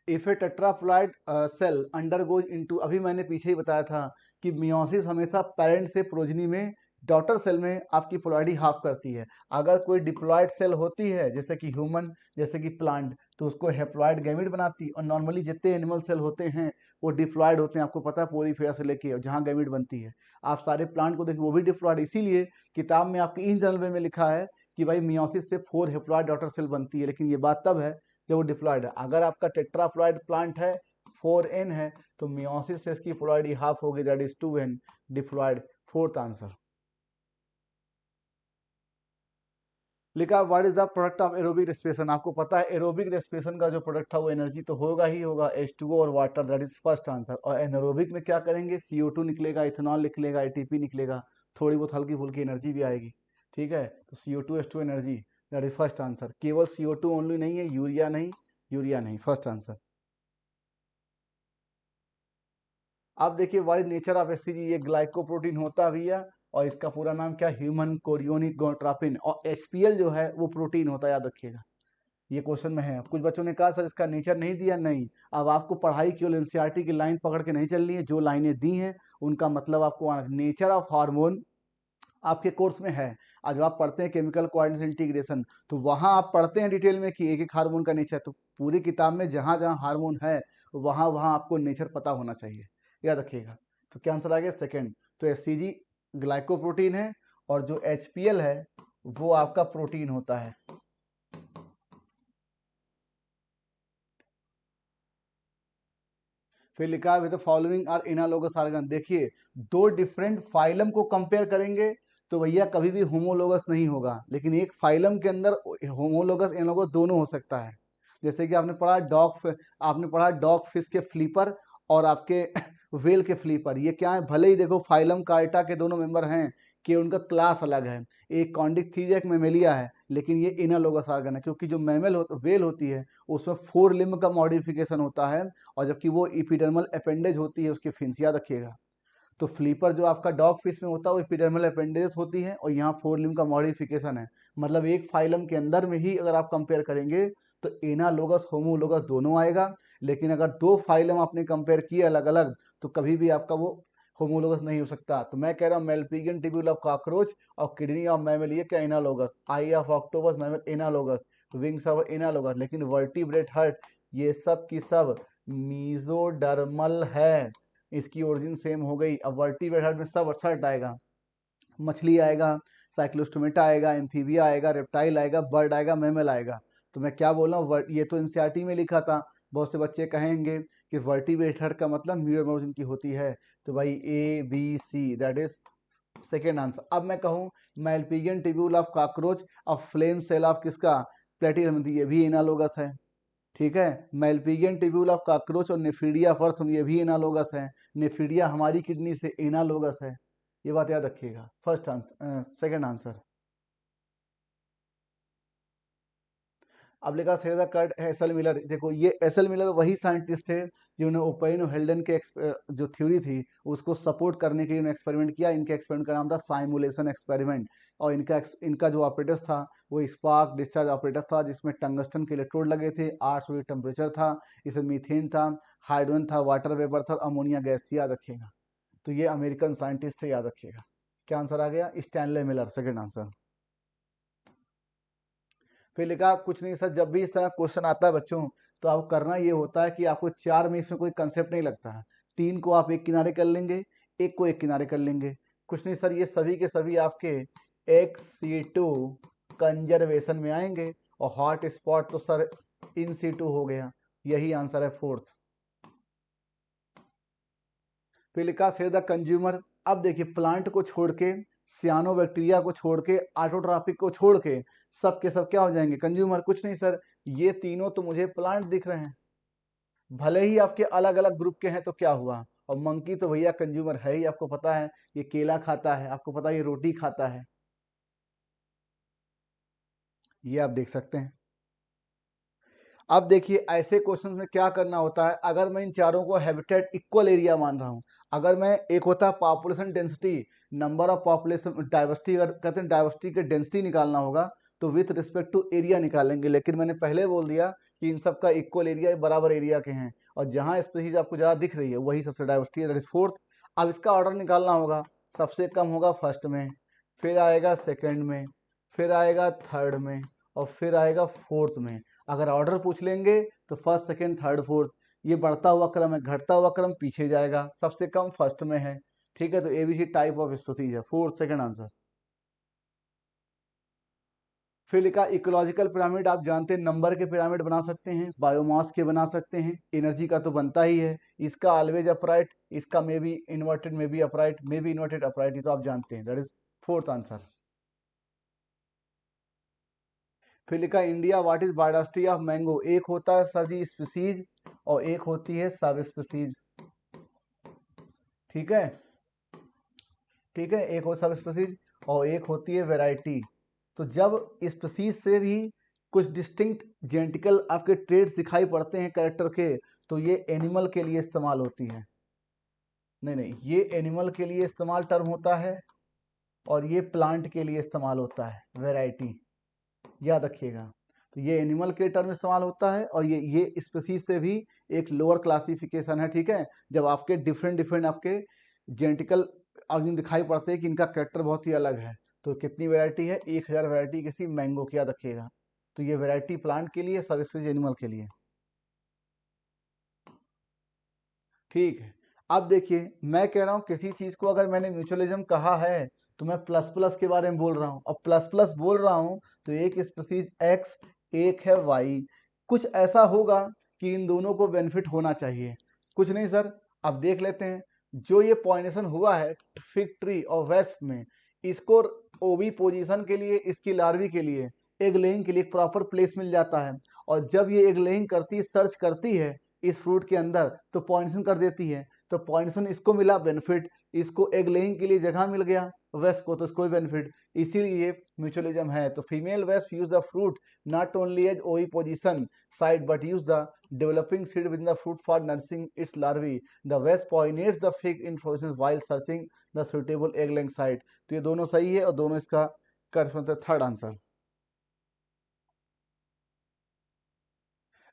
If a tetraploid cell undergoes into, अभी मैंने पीछे ही बताया था कि मियोसिस हमेशा पेरेंट से प्रोजनी में डॉटर सेल में आपकी पोलैरिटी हाफ करती है। अगर कोई डिप्लॉयड सेल होती है जैसे कि ह्यूमन, जैसे कि प्लांट, तो उसको हेप्लॉयड गैमेट बनाती है, और नॉर्मली जितने एनिमल सेल होते हैं वो डिप्लॉयड होते हैं, आपको पता है पोरीफेरा से लेके जहाँ गैमेट बनती है। आप सारे प्लांट को देखिए वो भी डिप्लॉयड, इसीलिए किताब में आपके इन जनरल वे में लिखा है कि भाई मियोसिस से 4 हेप्लॉयड डॉटर सेल बनती है, लेकिन ये बात तब है जब वो डिप्लॉयड है। अगर आपका टेट्राप्लॉयड प्लांट है 4n है, तो मियोसिस से इसकी पोलैरिटी हाफ होगी, that is 2n diploid, fourth answer. लिखा what is the product of aerobic respiration, आपको पता है एरोबिक रेस्पिरेशन का जो प्रोडक्ट था वो एनर्जी तो होगा ही होगा, H2O और water, that is first answer. और एनारोबिक में क्या करेंगे, CO2 निकलेगा, इथेनॉल निकलेगा, ATP निकलेगा, थोड़ी बहुत हल्की फुल्की एनर्जी भी आएगी, ठीक है। तो CO2 H2 energy, that is first answer. केवल CO2 ओनली नहीं है, यूरिया नहीं, यूरिया नहीं, फर्स्ट आंसर। अब देखिए व्हाट नेचर ऑफ HCG, ये ग्लाइकोप्रोटीन होता भी है, और इसका पूरा नाम क्या, ह्यूमन कोरियोनिक गोनाट्रोपिन। और HPL जो है वो प्रोटीन होता है, याद रखिएगा, ये क्वेश्चन में है। कुछ बच्चों ने कहा सर इसका नेचर नहीं दिया, नहीं। अब आपको पढ़ाई केवल एनसीईआरटी की लाइन पकड़ के नहीं चलनी है, जो लाइनें दी हैं उनका मतलब आपको आना। नेचर ऑफ हार्मोन आपके कोर्स में है, आज आप पढ़ते हैं केमिकल कोऑर्डिनेशन इंटीग्रेशन, तो वहां आप पढ़ते हैं डिटेल में कि एक एक हार्मोन का नेचर, तो पूरी किताब में जहां जहां हार्मोन है वहां वहां आपको नेचर पता होना चाहिए, याद रखिएगा। तो क्या आंसर आ गया, सेकेंड। तो HCG ग्लाइकोप्रोटीन है, और जो HPL है वो आपका प्रोटीन होता है। फिर लिखा है with the following are analogous organ, देखिए दो डिफरेंट फाइलम को कंपेयर करेंगे तो भैया कभी भी होमोलोगस नहीं होगा, लेकिन एक फाइलम के अंदर होमोलोगस एनालोगस दोनों हो सकता है। जैसे कि आपने पढ़ा डॉग फिश के फ्लीपर और आपके वेल के फ्लीपर, ये क्या है, भले ही देखो फाइलम कार्टा के दोनों मेंबर हैं कि उनका क्लास अलग है, एक कॉन्डिकथीरिया एक मेमेलिया है, लेकिन ये एनालोगस ऑर्गन है, क्योंकि जो वेल होती है उसमें 4 लिम्ब का मॉडिफिकेशन होता है, और जबकि वो इपिडर्मल अपेंडेज होती है उसके फिन्स, याद रखिएगा। तो फ्लीपर जो आपका डॉग फिश में होता है वो इपिडर्मल अपेंडेज होती है, और यहाँ 4 लिम्ब का मॉडिफिकेशन है। मतलब एक फाइलम के अंदर में ही अगर आप कंपेयर करेंगे तो एनालोगस होमोलोगस दोनों आएगा, लेकिन अगर दो फाइलम आपने कंपेयर किए अलग अलग तो कभी भी आपका वो होमोलोगस नहीं हो सकता। तो मैं कह रहा हूँ मेलपिगियन टिब्यूल ऑफ कॉकरोच और किडनी ऑफ मैमल ये क्या analogous, I of octopus mammal analogous, wings of analogous. लेकिन वर्टिब्रेट हर्ट ये सब की सब मीजोडर्मल है, इसकी ओरिजिन सेम हो गई। अब वर्टिब्रेट हर्ट में सब सर्ट आएगा, मछली आएगा, साइक्लोस्टोमेटा आएगा, एम्फीबिया आएगा, रेप्टाइल आएगा, बर्ड आएगा, मैमल आएगा। तो मैं क्या बोल रहा हूँ, ये तो एनसीईआरटी में लिखा था। बहुत से बच्चे कहेंगे कि वर्टिब्रेट हर्ट का मतलब मीजोडर्मल की होती है। तो भाई A B C that is second answer. अब मैं कहूँ Malpighian tubule of cockroach of flame cell of किसका, प्लेटिनम, ये भी एनालोगस है। ठीक है, मेलपिगियन टिब्यूल ऑफ कॉकरोच और नेफीडिया फर्सम ये भी एनालोगस है। नेफीडिया हमारी किडनी से एनालोगस है, ये बात याद रखिएगा। First answer, second answer. अब लिखा सेदा कर्ट एसएल मिलर। देखो ये एसएल मिलर वही साइंटिस्ट थे जिन्होंने ओपेन और हेल्डन के जो थ्योरी थी उसको सपोर्ट करने के लिए एक्सपेरिमेंट किया। इनके एक्सपेरिमेंट का नाम था साइमुलेशन एक्सपेरिमेंट। और इनका जो ऑपरेटर्स था वो स्पार्क डिस्चार्ज ऑपरेटर्स था, जिसमें टंगस्टन के इलेक्ट्रोड लगे थे, 800 डिग्री टेम्परेचर था, इसमें मीथेन था, हाइड्रोजन था, वाटर वेपर था, अमोनिया गैस थी, याद रखिएगा। तो ये अमेरिकन साइंटिस्ट थे, याद रखिएगा। क्या आंसर आ गया, स्टैनले मिलर, सेकेंड आंसर। फिर लिखा कुछ नहीं सर, जब भी इस तरह क्वेश्चन आता है बच्चों तो आपको करना ये होता है कि आपको चार में इसमें कोई कंसेप्ट नहीं लगता है, तीन को आप एक किनारे कर लेंगे, एक को एक किनारे कर लेंगे। कुछ नहीं सर, ये सभी के सभी आपके XC2 कंजर्वेशन में आएंगे और हॉट स्पॉट तो सर इन सीटू हो गया, यही आंसर है फोर्थ। फिर लिखा से द कंज्यूमर। अब देखिए प्लांट को छोड़ के, सियानोबैक्टीरिया को छोड़ के, ऑटोट्रॉपिक को छोड़ के सब के सब क्या हो जाएंगे, कंज्यूमर। कुछ नहीं सर, ये तीनों तो मुझे प्लांट दिख रहे हैं, भले ही आपके अलग अलग ग्रुप के हैं तो क्या हुआ। और मंकी तो भैया कंज्यूमर है ही, आपको पता है ये केला खाता है, आपको पता है ये रोटी खाता है, ये आप देख सकते हैं। अब देखिए ऐसे क्वेश्चन में क्या करना होता है, अगर मैं इन चारों को हैबिटेट इक्वल एरिया मान रहा हूं, अगर मैं, एक होता है population density, number of population diversity, अगर कहते हैं डाइवर्सिटी के डेंसिटी निकालना होगा तो विथ रिस्पेक्ट टू एरिया निकालेंगे। लेकिन मैंने पहले बोल दिया कि इन सब का इक्वल एरिया बराबर एरिया के हैं, और जहां स्पीसीज आपको ज़्यादा दिख रही है वही सबसे डाइवर्सिटी है, दैट इज फोर्थ। अब इसका ऑर्डर निकालना होगा, सबसे कम होगा फर्स्ट में, फिर आएगा सेकेंड में, फिर आएगा थर्ड में, और फिर आएगा फोर्थ में। अगर ऑर्डर पूछ लेंगे तो फर्स्ट सेकंड थर्ड फोर्थ, ये बढ़ता हुआ क्रम है, घटता हुआ क्रम पीछे जाएगा, सबसे कम फर्स्ट में है। ठीक है, तो एबीसी टाइप ऑफ स्पीसीज है, फोर्थ सेकंड आंसर। फिर लिखा इकोलॉजिकल पिरामिड, आप जानते हैं नंबर के पिरामिड बना सकते हैं, बायोमास के बना सकते हैं, एनर्जी का तो बनता ही है। इसका ऑलवेज अपराइट, इसका may be inverted, may be upright, may be inverted upright, ये तो आप जानते हैं, दैट इज फोर्थ आंसर। फिर लिखा India what is biodiversity of mango. एक होता है सर जी स्पीसीज और एक होती है सब स्पीसीज। ठीक है, ठीक है, एक हो सब स्पीसीज और एक होती है वैरायटी। तो जब स्पीसीज से भी कुछ डिस्टिंक्ट जेनेटिकल आपके ट्रेड्स दिखाई पड़ते हैं कैरेक्टर के, तो ये एनिमल के लिए इस्तेमाल होती है। नहीं नहीं, ये एनिमल के लिए इस्तेमाल टर्म होता है और ये प्लांट के लिए इस्तेमाल होता है वैरायटी, याद रखिएगा। तो ये एनिमल के टर्म इस्तेमाल होता है और ये स्पीसीज से भी एक लोअर क्लासिफिकेशन है। ठीक है, जब आपके डिफरेंट डिफरेंट आपके जेनेटिकल ऑर्गेनिज्म दिखाई पड़ते हैं कि इनका कैरेक्टर बहुत ही अलग है। तो कितनी वैरायटी है, 1000 वैरायटी किसी मैंगो की, याद रखिएगा। तो ये वैरायटी प्लांट के लिए, सब स्पीसीज एनिमल के लिए। ठीक है, अब देखिए मैं कह रहा हूं किसी चीज को अगर मैंने म्यूचुअलिज्म कहा है तो मैं प्लस प्लस के बारे में बोल रहा हूं, और प्लस प्लस बोल रहा हूं तो एक स्पीसीज एक्स, एक है वाई, कुछ ऐसा होगा कि इन दोनों को बेनिफिट होना चाहिए। कुछ नहीं सर, अब देख लेते हैं। जो ये पॉइनेशन हुआ है फिग ट्री और वेस्प में, इसको ओवी पोजीशन के लिए, इसकी लार्वी के लिए, एग लेइंग के लिए प्रॉपर प्लेस मिल जाता है। और जब ये एग लेइंग करती है, सर्च करती है इस फ्रूट के अंदर, तो पॉइंसन कर देती है। तो पॉइंसन इसको मिला बेनिफिट, इसको एग लेइंग के लिए जगह मिल गया वेस्प को, तो इसको भी बेनिफिट, इसीलिए म्यूचुअलिज्म है। तो female wasp use the fruit not only as oviposition site but use the developing seed with the fruit for nursing its larvae. The wasp pollinates the fig inflorescence while searching the suitable egg laying site. तो ये दोनों सही है और दोनों इसका कर third answer.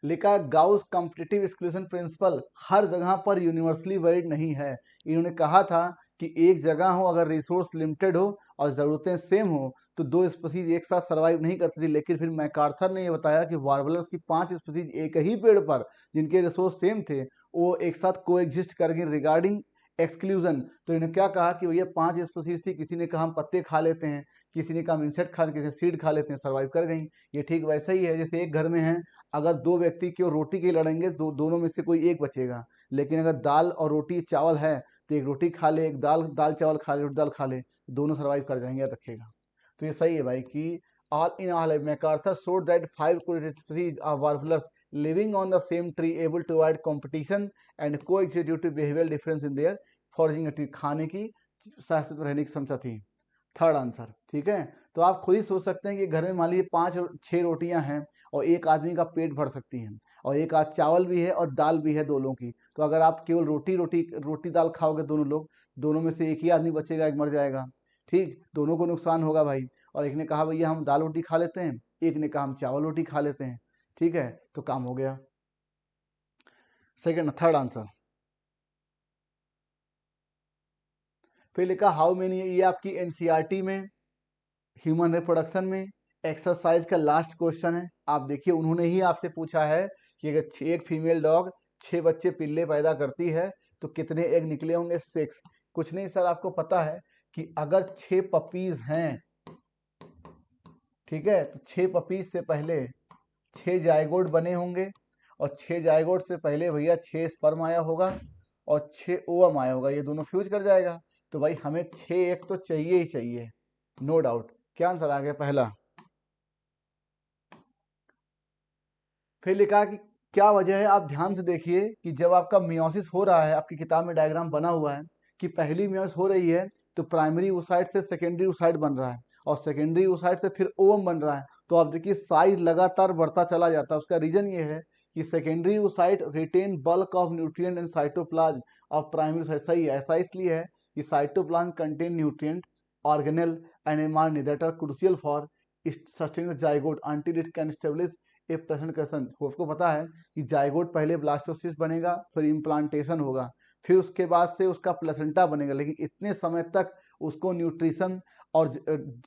लिखा गाउस कॉम्पिटिटिव एक्सक्लूजन प्रिंसिपल हर जगह पर यूनिवर्सली वैलिड नहीं है। इन्होंने कहा था कि एक जगह हो अगर रिसोर्स लिमिटेड हो और ज़रूरतें सेम हो तो दो स्पीसीज एक साथ सर्वाइव नहीं करती थी, लेकिन फिर मैकार्थर ने ये बताया कि वार्बलर्स की 5 स्पीसीज एक ही पेड़ पर जिनके रिसोर्स सेम थे वो एक साथ को एग्जिस्ट करेंगे रिगार्डिंग एक्सक्लूजन। तो इन्होंने क्या कहा कि भैया 5 स्पीसीज थी, किसी ने कहा हम पत्ते खा लेते हैं, किसी ने कहा हम इंसेक्ट खा, किसी ने सीड खा लेते हैं, सर्वाइव कर गई। ये ठीक वैसा ही है जैसे एक घर में है, अगर दो व्यक्ति क्यों रोटी के लड़ेंगे, दोनों में से कोई एक बचेगा, लेकिन अगर दाल और रोटी चावल है तो एक रोटी खा ले, एक दाल दाल चावल खा ले, रोटी दाल खा ले, दोनों सर्वाइव कर जाएंगे, याद रखिएगा। तो ये सही है भाई कि all in all MacArthur showed that 5 species of warblers living on the same tree able to avoid competition and coexist due to behavioral difference in their foraging activity। खाने की शाश्वत रहने की क्षमता थी। थर्ड आंसर, ठीक है। तो आप खुद ही सोच सकते हैं कि घर में मान लीजिए 5-6 रोटियां हैं और एक आदमी का पेट भर सकती हैं, और एक आज चावल भी है और दाल भी है दोनों की। तो अगर आप केवल रोटी दाल खाओगे दोनों लोग, दोनों में से एक ही आदमी बचेगा, एक मर जाएगा, ठीक, दोनों को नुकसान होगा भाई। और एक ने कहा भैया हम दाल रोटी खा लेते हैं, एक ने कहा हम चावल रोटी खा लेते हैं, ठीक है, तो काम हो गया। Second third answer. फिर लिखा हाउ मेनी, ये आपकी एनसीईआरटी में ह्यूमन रिप्रोडक्शन में एक्सरसाइज का लास्ट क्वेश्चन है। आप देखिए उन्होंने ही आपसे पूछा है कि अगर एक फीमेल डॉग 6 बच्चे पिल्ले पैदा करती है तो कितने एग निकले होंगे? 6। कुछ नहीं सर, आपको पता है कि अगर 6 पपीज हैं, ठीक है, तो 6 पपीज से पहले 6 जायगोट बने होंगे, और 6 जायगोट से पहले भैया 6 स्पर्म आया होगा और 6 ओवम आया होगा, ये दोनों फ्यूज कर जाएगा। तो भाई हमें 6 एग तो चाहिए ही चाहिए, नो डाउट। क्या आंसर आ गया? पहला। फिर लिखा कि क्या वजह है, आप ध्यान से देखिए कि जब आपका मियोसिस हो रहा है, आपकी किताब में डायग्राम बना हुआ है कि पहली मियोसिस हो रही है तो प्राइमरी oocyte से सेकेंडरी oocyte बन रहा है, और सेकेंडरी oocyte से फिर ओवम बन रहा है। तो आप देखिए साइज लगातार बढ़ता चला जाता है। उसका रीजन ये है कि secondary oocyte retain bulk of nutrient and cytoplasm of primary oocyte। सही है, ऐसा इसलिए है कि cytoplasm contain nutrient organelle and mRNA that are crucial for sustaining the zygote until it can establish a present question. आपको पता है कि जाइगोट पहले ब्लास्टोसिस्ट बनेगा, फिर इम्प्लांटेशन होगा, फिर उसके बाद से उसका प्लेसेंटा बनेगा, लेकिन इतने समय तक उसको न्यूट्रिशन और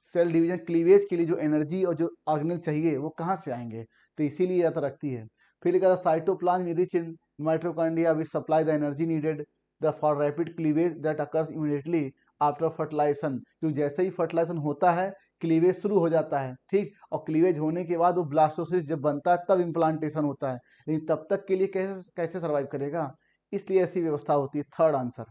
सेल डिवीजन क्लीवेज के लिए जो एनर्जी और जो ऑर्गेनल चाहिए वो कहाँ से आएंगे? तो इसीलिए याद रखती है। फिर लिखा था cytoplasm rich in mitochondria which supply the energy needed the for rapid cleavage that occurs immediately after fertilisation. क्योंकि जैसे ही फर्टिलाइजेशन होता है क्लीवेज शुरू हो जाता है, ठीक, और क्लीवेज होने के बाद वो ब्लास्टोसिस जब बनता है तब इम्प्लांटेशन होता है, लेकिन तब तक के लिए कैसे कैसे सर्वाइव करेगा? इसलिए ऐसी व्यवस्था होती है। Third answer.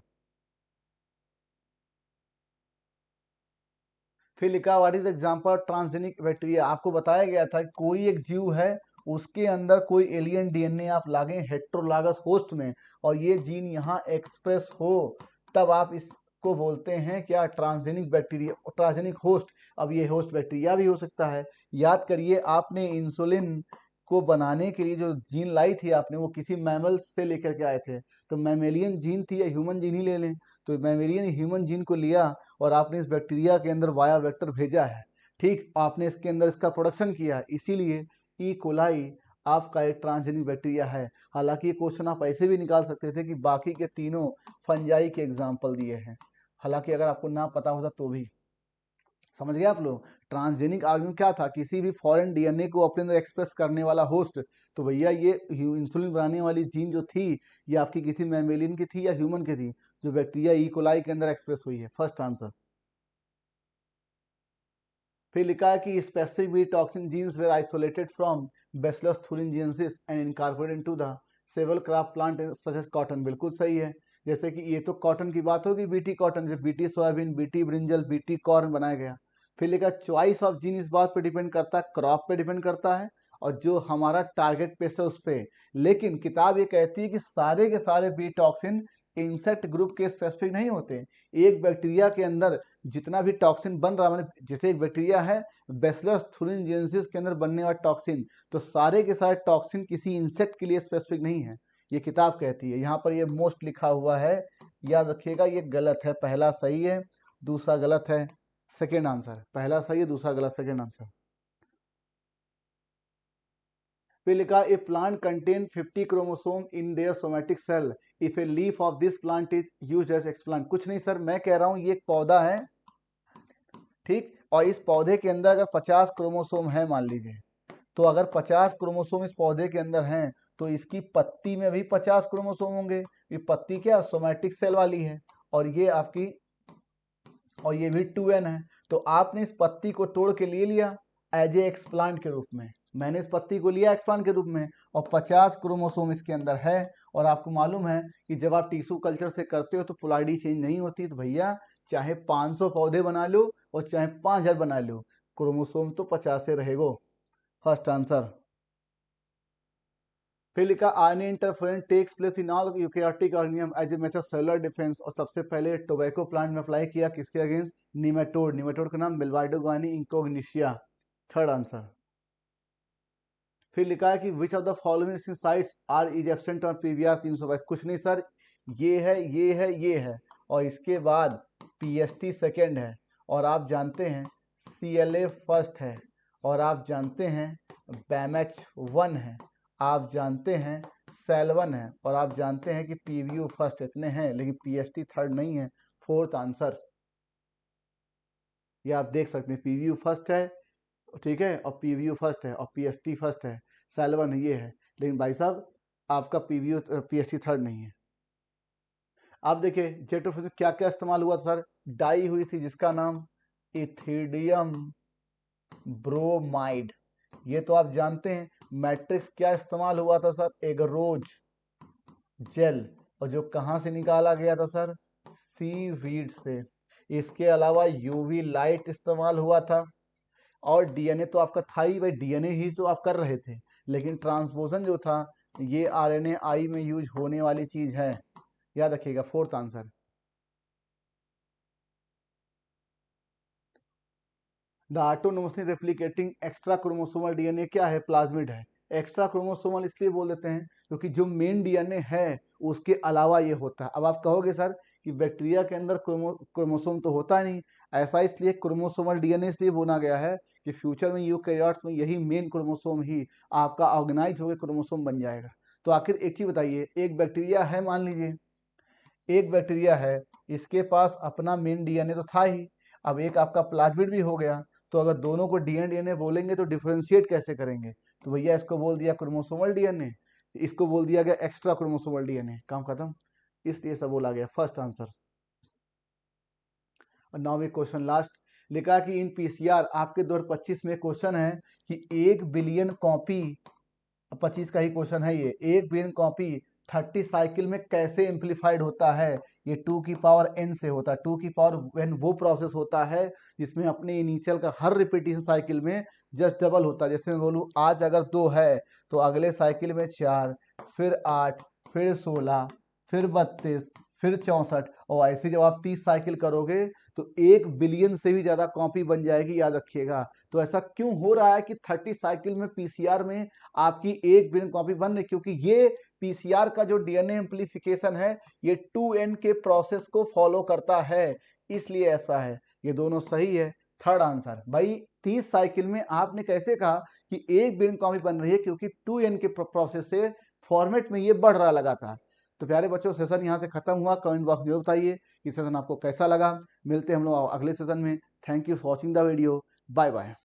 फिर लिखा what is example transgenic bacteria. आपको बताया गया था कि कोई एक जीव है, उसके अंदर कोई एलियन डीएनए आप लागे हेट्रोलागस होस्ट में, और ये जीन यहाँ एक्सप्रेस हो, तब आप इसको बोलते हैं क्या? Transgenic bacteria, transgenic host. अब ये होस्ट बैक्टीरिया भी हो सकता है। याद करिए आपने इंसुलिन को बनाने के लिए जो जीन लाई थी आपने, वो किसी मैमल से लेकर के आए थे, तो मैमेलियन जीन थी या ह्यूमन जीन ही ले लें, तो मैमेलियन ह्यूमन जीन को लिया और आपने इस बैक्टीरिया के अंदर वाया वेक्टर भेजा है, ठीक, आपने इसके अंदर इसका प्रोडक्शन किया, इसीलिए ई कोलाई आपका एक ट्रांसजेनिक बैक्टीरिया है। हालांकि ये क्वेश्चन आप ऐसे भी निकाल सकते थे कि बाकी के तीनों फंजाई के एग्जाम्पल दिए हैं, हालांकि अगर आपको ना पता होता तो भी। समझ गए आप लोग? ट्रांसजेनिक आर्गन क्या था? किसी भी फॉरेन डीएनए को अपने अंदर एक्सप्रेस करने वाला होस्ट। तो भैया ये इंसुलिन बनाने वाली जीन जो थी, ये आपकी किसी मैमेलियन की थी या ह्यूमन की थी? जो बैक्टीरिया ई कोलाई के अंदर एक्सप्रेस हुई है। First answer. फिर लिखा है कि specific B toxin genes were isolated from Bacillus thuringiensis and incorporated into the several crop plant such as cotton. बिल्कुल सही है। जैसे कि ये तो कॉटन की बात होगी, बीटी कॉटन, जैसे BT soybean, BT brinjal, BT corn बनाया गया। फिर लिखा चॉइस ऑफ जीन इस बात पे डिपेंड करता है, क्रॉप पे डिपेंड करता है, और जो हमारा टारगेट पेस्ट है उस पे। लेकिन किताब ये कहती है कि सारे के सारे बी टॉक्सिन इंसेक्ट ग्रुप के स्पेसिफिक नहीं होते। एक बैक्टीरिया के अंदर जितना भी टॉक्सिन बन रहा है, मतलब जैसे एक बैक्टीरिया है बैसिलस thuringiensis के अंदर बनने वाला टॉक्सिन, तो सारे के सारे टॉक्सिन किसी इंसेक्ट के लिए स्पेसिफिक नहीं है, ये किताब कहती है। यहाँ पर ये मोस्ट लिखा हुआ है, याद रखिएगा, ये गलत है। पहला सही है, दूसरा गलत है। सेकेंड आंसर, पहला सही है, दूसरा गलत, सेकेंड आंसर। फिर लिखा a plant contain 50 chromosome in their somatic cell if a leaf of this plant is used as explant. कुछ नहीं सर, मैं कह रहा हूं ये एक पौधा है, ठीक, और इस पौधे के अंदर अगर 50 क्रोमोसोम है मान लीजिए, तो अगर 50 क्रोमोसोम इस पौधे के अंदर हैं तो इसकी पत्ती में भी 50 क्रोमोसोम होंगे। ये पत्ती क्या सोमेटिक सेल वाली है, और ये आपकी, और ये भी 2n है। तो आपने इस पत्ती को तोड़ के ले लिया एज ए एक्सप्लांट के रूप में, मैंने इस पत्ती को लिया एक्सप्लांट के रूप में, और 50 क्रोमोसोम इसके अंदर है। और आपको मालूम है कि जब आप टिश्यू कल्चर से करते हो तो पोलैरिटी चेंज नहीं होती, तो भैया चाहे 500 पौधे बना लो और चाहे 5000 बना लो, क्रोमोसोम तो 50 से रहेगो। First answer. फिर लिखा RNA interference takes place in all eukaryotic organism as a method of cellular defence, और सबसे पहले टोबैको प्लांट में अप्लाई किया किसके अगेंस्ट, निमेटोड, निमेटोड का नाम मिल्वाडोगानी इंकोग्निशिया। Third answer. फिर लिखा है कि which of the following sites are is absent on PVR 322। कुछ नहीं सर, ये है, ये है, ये है, और इसके बाद पीएसटी सेकेंड है, और आप जानते हैं सीएलए फर्स्ट है, और आप जानते हैं बैमएच 1 है, आप जानते हैं सेल 1 है, और आप जानते हैं कि पीवीयू फर्स्ट। इतने हैं, लेकिन पीएसटी थर्ड नहीं है। Fourth answer. ये आप देख सकते हैं, पीवीयू फर्स्ट है, ठीक है, और पीवीयू फर्स्ट है, और पीएसटी फर्स्ट है, सेल 1 ये है, लेकिन भाई साहब आपका पीवीयू पीएसटी थर्ड नहीं है। आप देखिए जेटोफिन में क्या क्या इस्तेमाल हुआ था सर, डाई हुई थी जिसका नाम इथिडियम ब्रोमाइड, ये तो आप जानते हैं। मैट्रिक्स क्या इस्तेमाल हुआ था सर, एगरोज जेल, और जो कहाँ से निकाला गया था सर, सीवीड से। इसके अलावा यूवी लाइट इस्तेमाल हुआ था, और डीएनए तो आपका था ही भाई, डीएनए ही तो आप कर रहे थे, लेकिन ट्रांसपोजन जो था ये आरएनए आई में यूज होने वाली चीज है, याद रखिएगा। Fourth answer. The autonomously replicating extra chromosomal DNA क्या है, प्लाज्मिड है। एक्स्ट्रा क्रोमोसोमल इसलिए बोल देते हैं क्योंकि जो मेन डीएनए है उसके अलावा ये होता है। अब आप कहोगे सर कि बैक्टीरिया के अंदर क्रोमोसोम तो होता नहीं, ऐसा इसलिए क्रोमोसोमल डीएनए इसलिए बोला गया है कि फ्यूचर में यूकैरियोट्स में यही मेन क्रोमोसोम ही आपका ऑर्गेनाइज होकर क्रोमोसोम बन जाएगा। तो आखिर एक चीज बताइए, एक बैक्टीरिया है, मान लीजिए एक बैक्टीरिया है, इसके पास अपना मेन डीएनए तो था ही, अब एक आपका प्लाज्मिड भी हो गया, तो अगर दोनों को डीएनए बोलेंगे तो डिफरेंशिएट कैसे करेंगे, तो भैया इसको बोल दिया क्रोमोसोमल डीएनए, इसको बोल दिया गया एक्स्ट्रा क्रोमोसोमल डीएनए, काम खत्म, इसलिए सब बोला गया। First answer. और नाउ एक क्वेश्चन लास्ट, लिखा कि इन पीसीआर आपके 2025 में क्वेश्चन है कि 1 बिलियन कॉपी, 25 का ही क्वेश्चन है ये, 1 बिलियन कॉपी 30 साइकिल में कैसे एम्पलीफाइड होता है। ये 2 की पावर n से होता है, 2 की पावर n वो प्रोसेस होता है जिसमें अपने इनिशियल का हर रिपीटिशन साइकिल में जस्ट डबल होता है। जैसे मैं बोलूँ आज अगर 2 है तो अगले साइकिल में 4, फिर 8, फिर 16, फिर 32, फिर 64, और ऐसे जब आप 30 साइकिल करोगे तो 1 बिलियन से भी ज्यादा कॉपी बन जाएगी, याद रखिएगा। तो ऐसा क्यों हो रहा है कि 30 साइकिल में पीसीआर में आपकी 1 बिलियन कॉपी बन रही, क्योंकि ये पीसीआर का जो डीएनए एम्प्लीफिकेशन है ये 2n के प्रोसेस को फॉलो करता है, इसलिए ऐसा है। ये दोनों सही है। Third answer. भाई 30 साइकिल में आपने कैसे कहा कि 1 बिलियन कॉपी बन रही है, क्योंकि 2n के प्रोसेस से फॉर्मेट में ये बढ़ रहा लगातार। तो प्यारे बच्चों सेशन यहाँ से खत्म हुआ, कमेंट बॉक्स में बताइए कि सेशन आपको कैसा लगा। मिलते हैं हम लोग अगले सेशन में। Thank you for watching the video, bye bye.